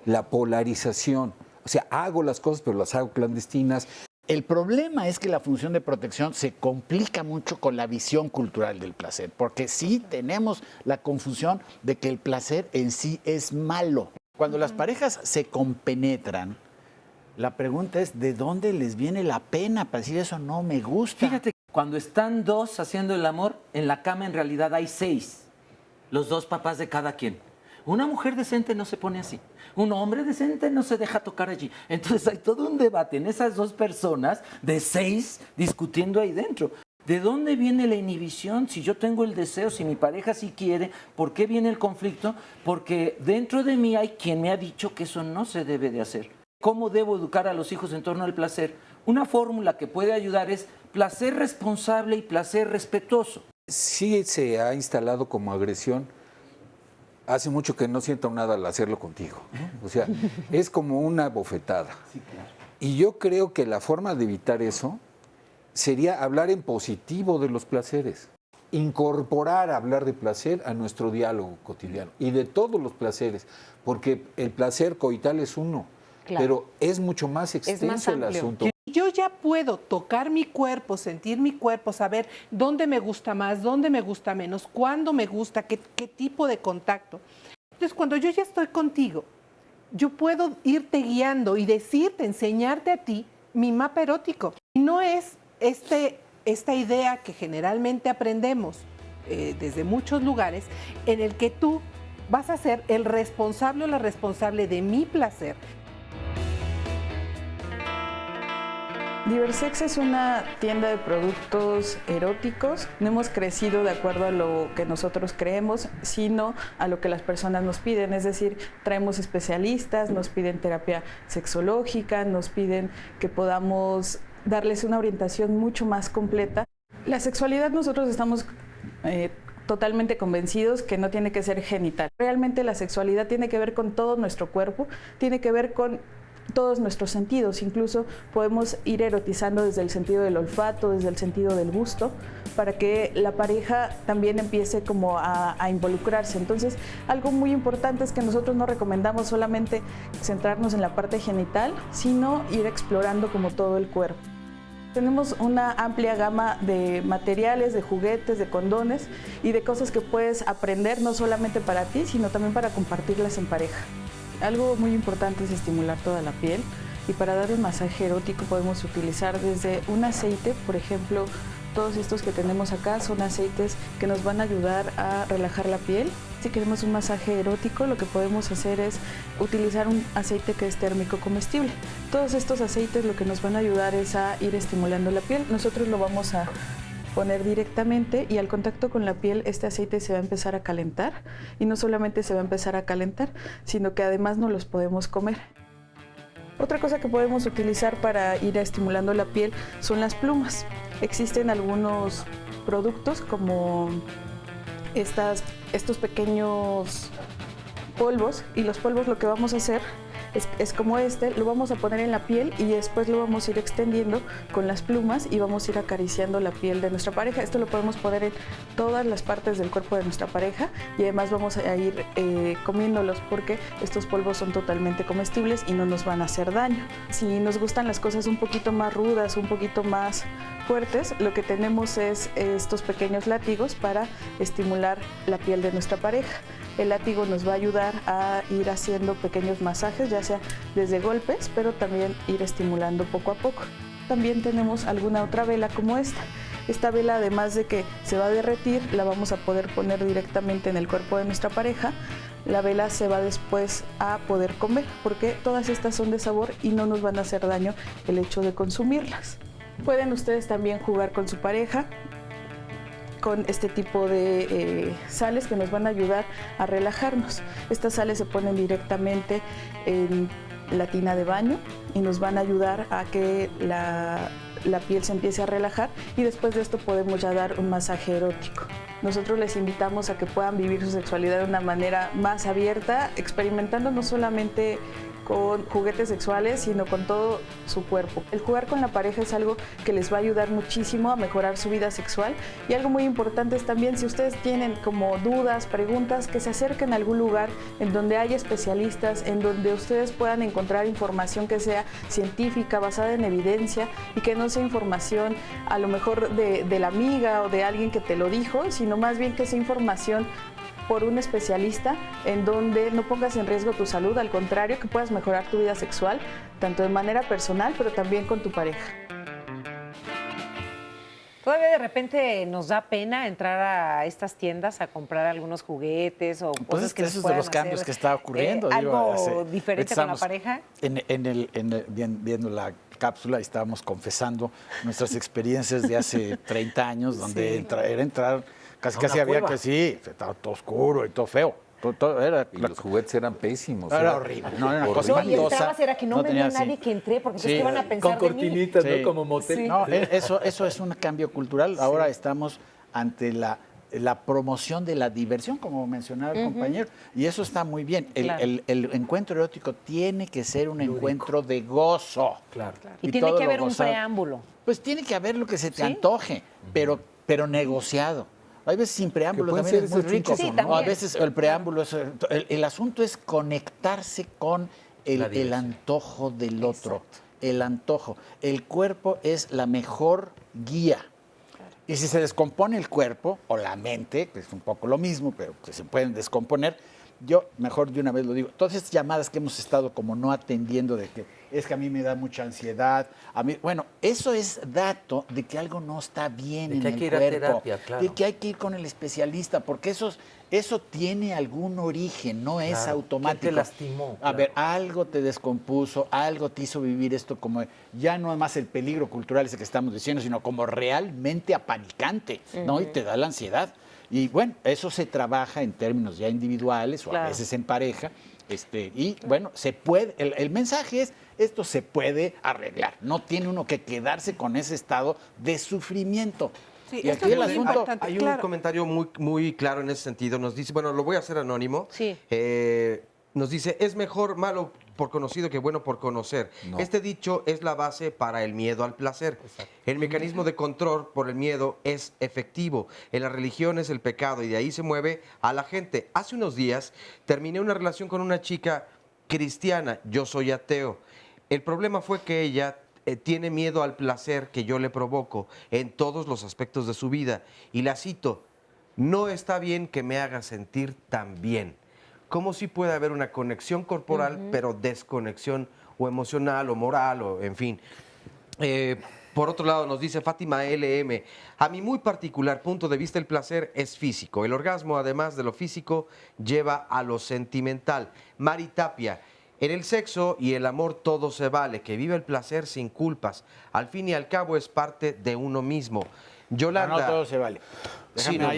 la polarización. O sea, hago las cosas, pero las hago clandestinas. El problema es que la función de protección se complica mucho con la visión cultural del placer, porque sí tenemos la confusión de que el placer en sí es malo. Cuando las parejas se compenetran, la pregunta es, ¿de dónde les viene la pena para decir eso no me gusta? Fíjate, cuando están dos haciendo el amor, en la cama en realidad hay 6. Los 2 papás de cada quien. Una mujer decente no se pone así. Un hombre decente no se deja tocar allí. Entonces hay todo un debate en esas 2 personas de 6 discutiendo ahí dentro. ¿De dónde viene la inhibición? Si yo tengo el deseo, si mi pareja sí quiere, ¿por qué viene el conflicto? Porque dentro de mí hay quien me ha dicho que eso no se debe de hacer. ¿Cómo debo educar a los hijos en torno al placer? Una fórmula que puede ayudar es placer responsable y placer respetuoso. Sí se ha instalado como agresión. Hace mucho que no siento nada al hacerlo contigo, ¿no? O sea, es como una bofetada. Sí, claro. Y yo creo que la forma de evitar eso sería hablar en positivo de los placeres. Incorporar hablar de placer a nuestro diálogo cotidiano y de todos los placeres, porque el placer coital es uno. Claro. Pero es mucho más extenso el asunto. Yo ya puedo tocar mi cuerpo, sentir mi cuerpo, saber dónde me gusta más, dónde me gusta menos, cuándo me gusta, qué tipo de contacto. Entonces, cuando yo ya estoy contigo, yo puedo irte guiando y decirte, enseñarte a ti mi mapa erótico. Y no es esta idea que generalmente aprendemos desde muchos lugares, en el que tú vas a ser el responsable o la responsable de mi placer. Diversex es una tienda de productos eróticos. No hemos crecido de acuerdo a lo que nosotros creemos, sino a lo que las personas nos piden. Es decir, traemos especialistas, nos piden terapia sexológica, nos piden que podamos darles una orientación mucho más completa. La sexualidad, nosotros estamos totalmente convencidos que no tiene que ser genital. Realmente la sexualidad tiene que ver con todo nuestro cuerpo, tiene que ver con todos nuestros sentidos. Incluso podemos ir erotizando desde el sentido del olfato, desde el sentido del gusto, para que la pareja también empiece como a involucrarse. Entonces, algo muy importante es que nosotros no recomendamos solamente centrarnos en la parte genital, sino ir explorando como todo el cuerpo. Tenemos una amplia gama de materiales, de juguetes, de condones y de cosas que puedes aprender no solamente para ti, sino también para compartirlas en pareja. Algo muy importante es estimular toda la piel, y para dar un masaje erótico podemos utilizar desde un aceite, por ejemplo, todos estos que tenemos acá son aceites que nos van a ayudar a relajar la piel. Si queremos un masaje erótico, lo que podemos hacer es utilizar un aceite que es térmico comestible. Todos estos aceites lo que nos van a ayudar es a ir estimulando la piel. Nosotros lo vamos a poner directamente y al contacto con la piel este aceite se va a empezar a calentar, y no solamente se va a empezar a calentar, sino que además nos los podemos comer. Otra cosa que podemos utilizar para ir estimulando la piel son las plumas. Existen algunos productos como estos pequeños polvos, y los polvos lo que vamos a hacer es como este, lo vamos a poner en la piel y después lo vamos a ir extendiendo con las plumas y vamos a ir acariciando la piel de nuestra pareja. Esto lo podemos poner en todas las partes del cuerpo de nuestra pareja y además vamos a ir comiéndolos porque estos polvos son totalmente comestibles y no nos van a hacer daño. Si nos gustan las cosas un poquito más rudas, un poquito más fuertes, lo que tenemos es estos pequeños látigos para estimular la piel de nuestra pareja. El látigo nos va a ayudar a ir haciendo pequeños masajes, ya sea desde golpes, pero también ir estimulando poco a poco. También tenemos alguna otra vela como esta. Esta vela, además de que se va a derretir, la vamos a poder poner directamente en el cuerpo de nuestra pareja. La vela se va después a poder comer, porque todas estas son de sabor y no nos van a hacer daño el hecho de consumirlas. Pueden ustedes también jugar con su pareja con este tipo de sales que nos van a ayudar a relajarnos. Estas sales se ponen directamente en la tina de baño y nos van a ayudar a que la piel se empiece a relajar y después de esto podemos ya dar un masaje erótico. Nosotros les invitamos a que puedan vivir su sexualidad de una manera más abierta, experimentando no solamente con juguetes sexuales, sino con todo su cuerpo. El jugar con la pareja es algo que les va a ayudar muchísimo a mejorar su vida sexual y algo muy importante es también, si ustedes tienen como dudas, preguntas, que se acerquen a algún lugar en donde haya especialistas, en donde ustedes puedan encontrar información que sea científica, basada en evidencia y que no sea información a lo mejor de la amiga o de alguien que te lo dijo, sino más bien que sea información por un especialista en donde no pongas en riesgo tu salud, al contrario, que puedas mejorar tu vida sexual, tanto de manera personal, pero también con tu pareja. Todavía de repente nos da pena entrar a estas tiendas a comprar algunos juguetes o cosas que esos nos de puedan los cambios hacer, que está ocurriendo. algo diferente con la pareja. Viendo la cápsula y estábamos confesando nuestras experiencias de hace 30 años, donde era entrar, casi había que estaba todo oscuro y todo feo. Y los juguetes eran pésimos. Era horrible. No, era una cosa y entrabas, era que no me vea nadie que entré, porque entonces, ¿qué van a pensar con cortinitas, ¿no? Como motel. Sí. No, eso es un cambio cultural. Ahora estamos ante la promoción de la diversión, como mencionaba el compañero, y eso está muy bien. El encuentro erótico tiene que ser un encuentro de gozo. Claro. Y tiene que haber un preámbulo. Pues tiene que haber lo que se te antoje, pero negociado. Hay veces sin preámbulo también es muy rico. Sí, a veces el preámbulo es... El asunto es conectarse con el antojo del otro. El antojo. El cuerpo es la mejor guía. Y si se descompone el cuerpo o la mente, que es un poco lo mismo, pero que se pueden descomponer, yo mejor de una vez lo digo, todas estas llamadas que hemos estado como no atendiendo de que es que a mí me da mucha ansiedad, bueno, eso es dato de que algo no está bien en el cuerpo, de que hay que ir a terapia, claro. De que hay que ir con el especialista, porque eso tiene algún origen, no es automático. ¿Quién te lastimó? A ver, algo te descompuso, algo te hizo vivir esto como, ya no es más el peligro cultural ese que estamos diciendo, sino como realmente apanicante, ¿no? Y te da la ansiedad. Y bueno, eso se trabaja en términos ya individuales o a veces en pareja. Y bueno, se puede, el mensaje es, esto se puede arreglar. No tiene uno que quedarse con ese estado de sufrimiento. Sí, y aquí el asunto, hay un comentario muy claro en ese sentido. Nos dice, bueno, lo voy a hacer anónimo. Sí. Nos dice, es mejor malo por conocido que bueno por conocer. No. Este dicho es la base para el miedo al placer. Exacto. El mecanismo de control por el miedo es efectivo. En la religión es el pecado y de ahí se mueve a la gente. Hace unos días terminé una relación con una chica cristiana. Yo soy ateo. El problema fue que ella tiene miedo al placer que yo le provoco en todos los aspectos de su vida. Y la cito, no está bien que me haga sentir tan bien. ¿Cómo sí puede haber una conexión corporal, pero desconexión o emocional o moral o en fin? Por otro lado, nos dice Fátima LM, a mi muy particular punto de vista el placer es físico. El orgasmo, además de lo físico, lleva a lo sentimental. Mari Tapia, en el sexo y el amor todo se vale, que vive el placer sin culpas. Al fin y al cabo es parte de uno mismo. Yolanda... No todo se vale.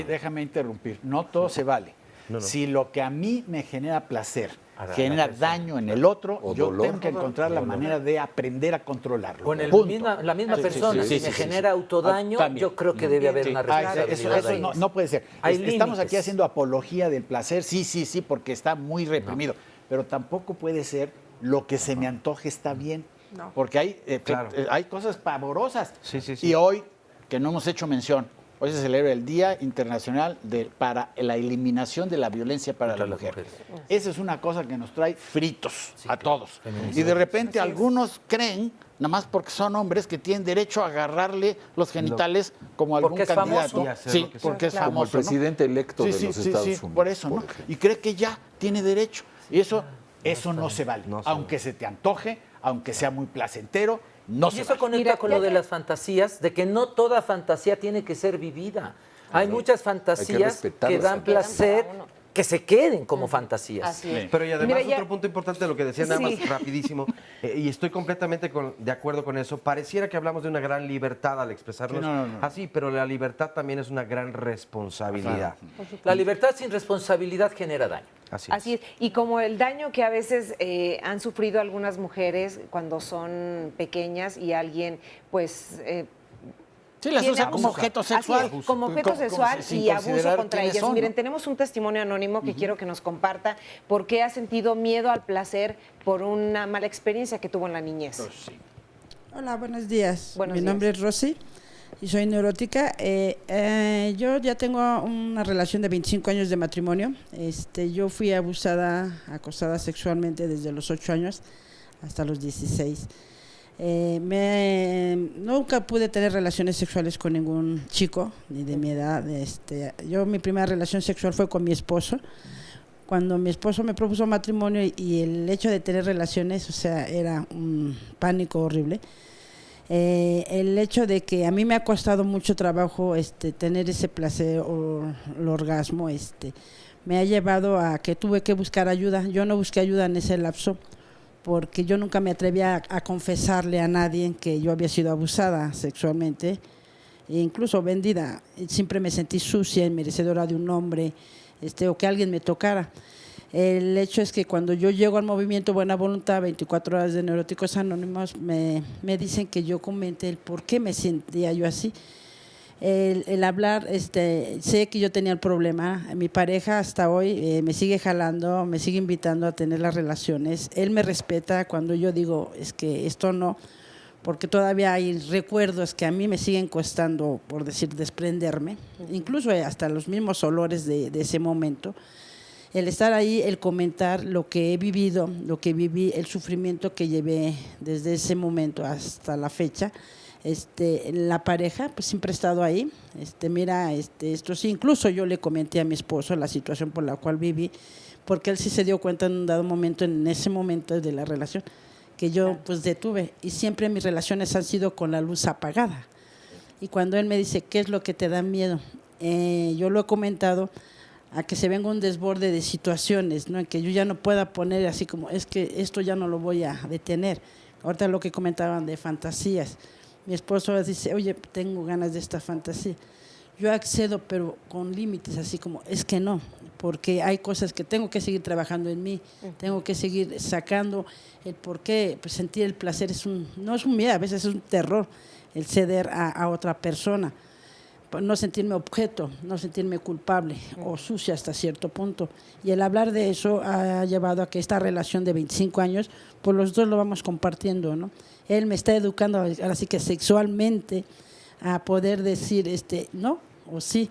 Déjame interrumpir. No todo se vale. No. Si lo que a mí me genera placer genera daño en el otro, yo tengo que encontrar la manera de aprender a controlarlo. O en la misma persona, si me genera autodaño, yo creo que debe haber una responsabilidad. Eso no puede ser. Estamos aquí haciendo apología del placer, sí, porque está muy reprimido. Pero tampoco puede ser lo que se me antoje está bien. No. Porque hay, Claro. hay cosas pavorosas. Sí. Y hoy, que no hemos hecho mención, hoy se celebra el Día Internacional para la Eliminación de la Violencia para la Mujer. Esa es una cosa que nos trae fritos a todos. Y de repente algunos creen, nada más porque son hombres, que tienen derecho a agarrarle los genitales como algún Porque es candidato. famoso. Sí, porque es Como famoso. el presidente electo Sí, de sí, los sí, Estados sí, Unidos. por eso, ¿no? Y cree que ya tiene derecho. Y eso no se vale. Aunque se te antoje, aunque sea muy placentero, no Y se eso vale. conecta con lo de las fantasías, de que no toda fantasía tiene que ser vivida. Hay muchas fantasías respetarlas que dan también. placer, que se queden como fantasías. Así es. Pero y además Mira, ya- otro punto importante de lo que decía, nada Sí. más rapidísimo, y estoy completamente de acuerdo con eso, pareciera que hablamos de una gran libertad al expresarnos Sí, no. así, pero la libertad también es una gran responsabilidad. La libertad sin responsabilidad genera daño. Así es. Y como el daño que a veces han sufrido algunas mujeres cuando son pequeñas y alguien, pues... Sí, las tiene usa como abuso. objeto Así sexual. es, como objeto Como sexual sin y abuso considerar contra quiénes ellas. son, Miren, ¿no? tenemos un testimonio anónimo que quiero que nos comparta por qué ha sentido miedo al placer por una mala experiencia que tuvo en la niñez. Hola, buenos días. Buenos Mi días. nombre es Rosy y soy neurótica. Yo ya tengo una relación de 25 años de matrimonio. Yo fui acosada sexualmente desde los 8 años hasta los 16. Nunca pude tener relaciones sexuales con ningún chico, ni de mi edad. Mi primera relación sexual fue con mi esposo. Cuando mi esposo me propuso matrimonio y el hecho de tener relaciones, o sea, era un pánico horrible. El hecho de que a mí me ha costado mucho trabajo tener ese placer o el orgasmo, me ha llevado a que tuve que buscar ayuda. Yo no busqué ayuda en ese lapso porque yo nunca me atrevía a confesarle a nadie que yo había sido abusada sexualmente, e incluso vendida. Siempre me sentí sucia y merecedora de un hombre, o que alguien me tocara. El hecho es que cuando yo llego al movimiento Buena Voluntad, 24 horas de Neuróticos Anónimos, me dicen que yo comente el por qué me sentía yo así. El hablar, sé que yo tenía el problema. Mi pareja hasta hoy me sigue jalando, me sigue invitando a tener las relaciones. Él me respeta cuando yo digo, es que esto no, porque todavía hay recuerdos que a mí me siguen costando, por decir, desprenderme, incluso hasta los mismos olores de ese momento. El estar ahí, el comentar lo que he vivido, lo que viví, el sufrimiento que llevé desde ese momento hasta la fecha. La pareja pues siempre ha estado ahí. Esto sí, incluso yo le comenté a mi esposo la situación por la cual viví, porque él sí se dio cuenta en un dado momento, en ese momento de la relación, que yo pues detuve, y siempre mis relaciones han sido con la luz apagada. Y cuando él me dice, ¿qué es lo que te da miedo? Yo lo he comentado, a que se venga un desborde de situaciones, ¿no? En que yo ya no pueda poner así como, es que esto ya no lo voy a detener. Ahorita lo que comentaban de fantasías. Mi esposo dice, oye, tengo ganas de esta fantasía. Yo accedo, pero con límites, así como, es que no, porque hay cosas que tengo que seguir trabajando en mí, tengo que seguir sacando el por qué, pues sentir el placer no es un miedo, a veces es un terror, el ceder a otra persona, no sentirme objeto, no sentirme culpable o sucia hasta cierto punto. Y el hablar de eso ha llevado a que esta relación de 25 años, pues los dos lo vamos compartiendo, ¿no? Él me está educando, ahora sí que sexualmente, a poder decir no o sí.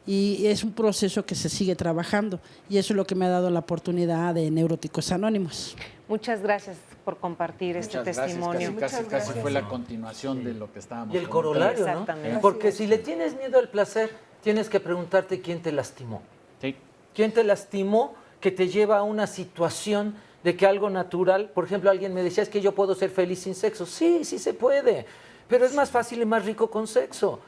Y es un proceso que se sigue trabajando, y eso es lo que me ha dado la oportunidad de Neuróticos Anónimos. Muchas gracias por compartir este testimonio. Casi fue la continuación de lo que estábamos Y el corolario, ¿no? Exactamente. Porque si le tienes miedo al placer, tienes que preguntarte quién te lastimó. Sí. ¿Quién te lastimó que te lleva a una situación de que algo natural, por ejemplo, alguien me decía, es que yo puedo ser feliz sin sexo? Sí, sí se puede, pero es más fácil y más rico con sexo.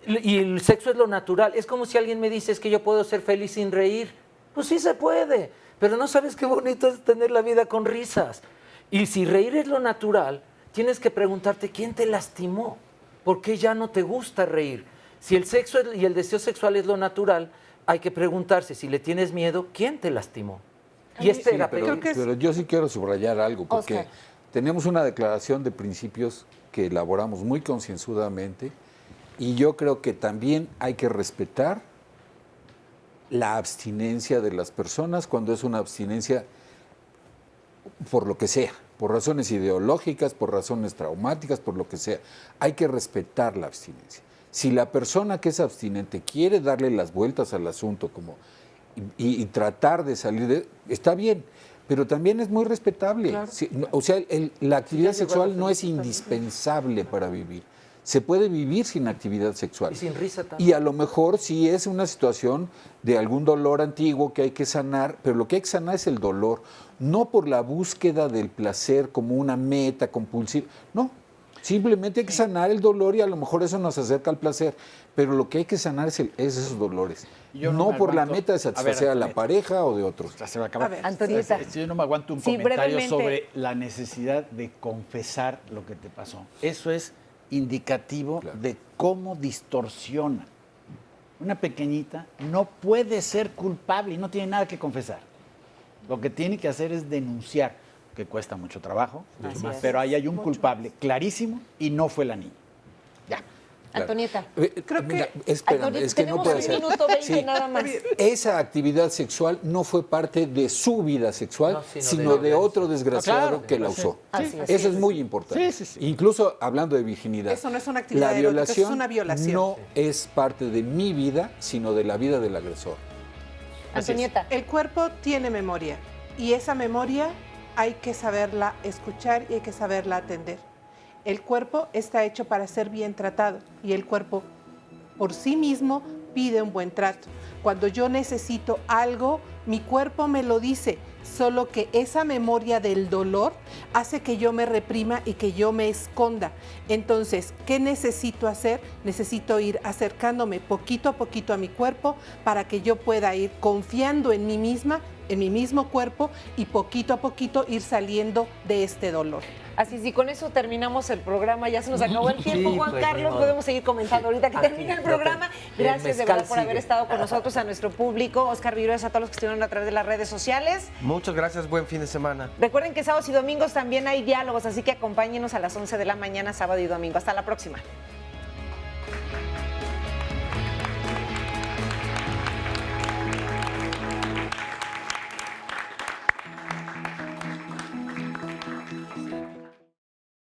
Y el sexo es lo natural. Es como si alguien me dice, es que yo puedo ser feliz sin reír. Pues sí se puede, pero no sabes qué bonito es tener la vida con risas. Y si reír es lo natural, tienes que preguntarte quién te lastimó, por qué ya no te gusta reír. Si el sexo y el deseo sexual es lo natural, hay que preguntarse, si le tienes miedo, ¿quién te lastimó? Y es terapéutico. Pero yo sí quiero subrayar algo, porque Oscar. tenemos una declaración de principios que elaboramos muy concienzudamente, y yo creo que también hay que respetar la abstinencia de las personas cuando es una abstinencia por lo que sea, por razones ideológicas, por razones traumáticas, por lo que sea. Hay que respetar la abstinencia. Si la persona que es abstinente quiere darle las vueltas al asunto y tratar de salir de... Está bien, pero también es muy respetable. Claro. O sea, la actividad sexual no es indispensable para vivir. Se puede vivir sin actividad sexual. Y sin risa también. Y a lo mejor sí es una situación de algún dolor antiguo que hay que sanar, pero lo que hay que sanar es el dolor, no por la búsqueda del placer como una meta compulsiva, no. Simplemente hay que sanar el dolor y a lo mejor eso nos acerca al placer, pero lo que hay que sanar es esos dolores, Yo no me por la aguanto. meta de satisfacer a la Antonieta. pareja o de otros. Se va a acabar. Antonieta. Yo no me aguanto un Sí, comentario brevemente. sobre la necesidad de confesar lo que te pasó. Eso es indicativo de cómo distorsiona. Una pequeñita no puede ser culpable y no tiene nada que confesar. Lo que tiene que hacer es denunciar, que cuesta mucho trabajo, Así es. pero ahí hay un culpable clarísimo y no fue la niña. Ya. Antonieta. Mira, espérame, Antonieta, es que no tenemos puede un ser. minuto 20 nada más. Esa actividad sexual no fue parte de su vida sexual, No, sino de otro desgraciado claro, que la sí. usó. Así es. Eso es muy importante. Sí, sí, sí. Incluso hablando de virginidad. Eso no es una actividad La erótica, eso es violación una violación. no es parte de mi vida, sino de la vida del agresor. Antonieta. El cuerpo tiene memoria y esa memoria hay que saberla escuchar y hay que saberla atender. El cuerpo está hecho para ser bien tratado y el cuerpo por sí mismo pide un buen trato. Cuando yo necesito algo, mi cuerpo me lo dice, solo que esa memoria del dolor hace que yo me reprima y que yo me esconda. Entonces, ¿qué necesito hacer? Necesito ir acercándome poquito a poquito a mi cuerpo para que yo pueda ir confiando en mí misma, en mi mismo cuerpo y poquito a poquito ir saliendo de este dolor. Así es, y con eso terminamos el programa. Ya se nos acabó el tiempo, Sí, Juan pues, ni Carlos. modo. Podemos seguir comentando ahorita que Aquí, termina el pero programa. el Gracias de mezcal verdad por haber sigue. estado con nosotros, a nuestro público. Oscar Virués, a todos los que estuvieron a través de las redes sociales. Muchas gracias, buen fin de semana. Recuerden que sábados y domingos también hay diálogos, así que acompáñenos a las 11 de la mañana, sábado y domingo. Hasta la próxima.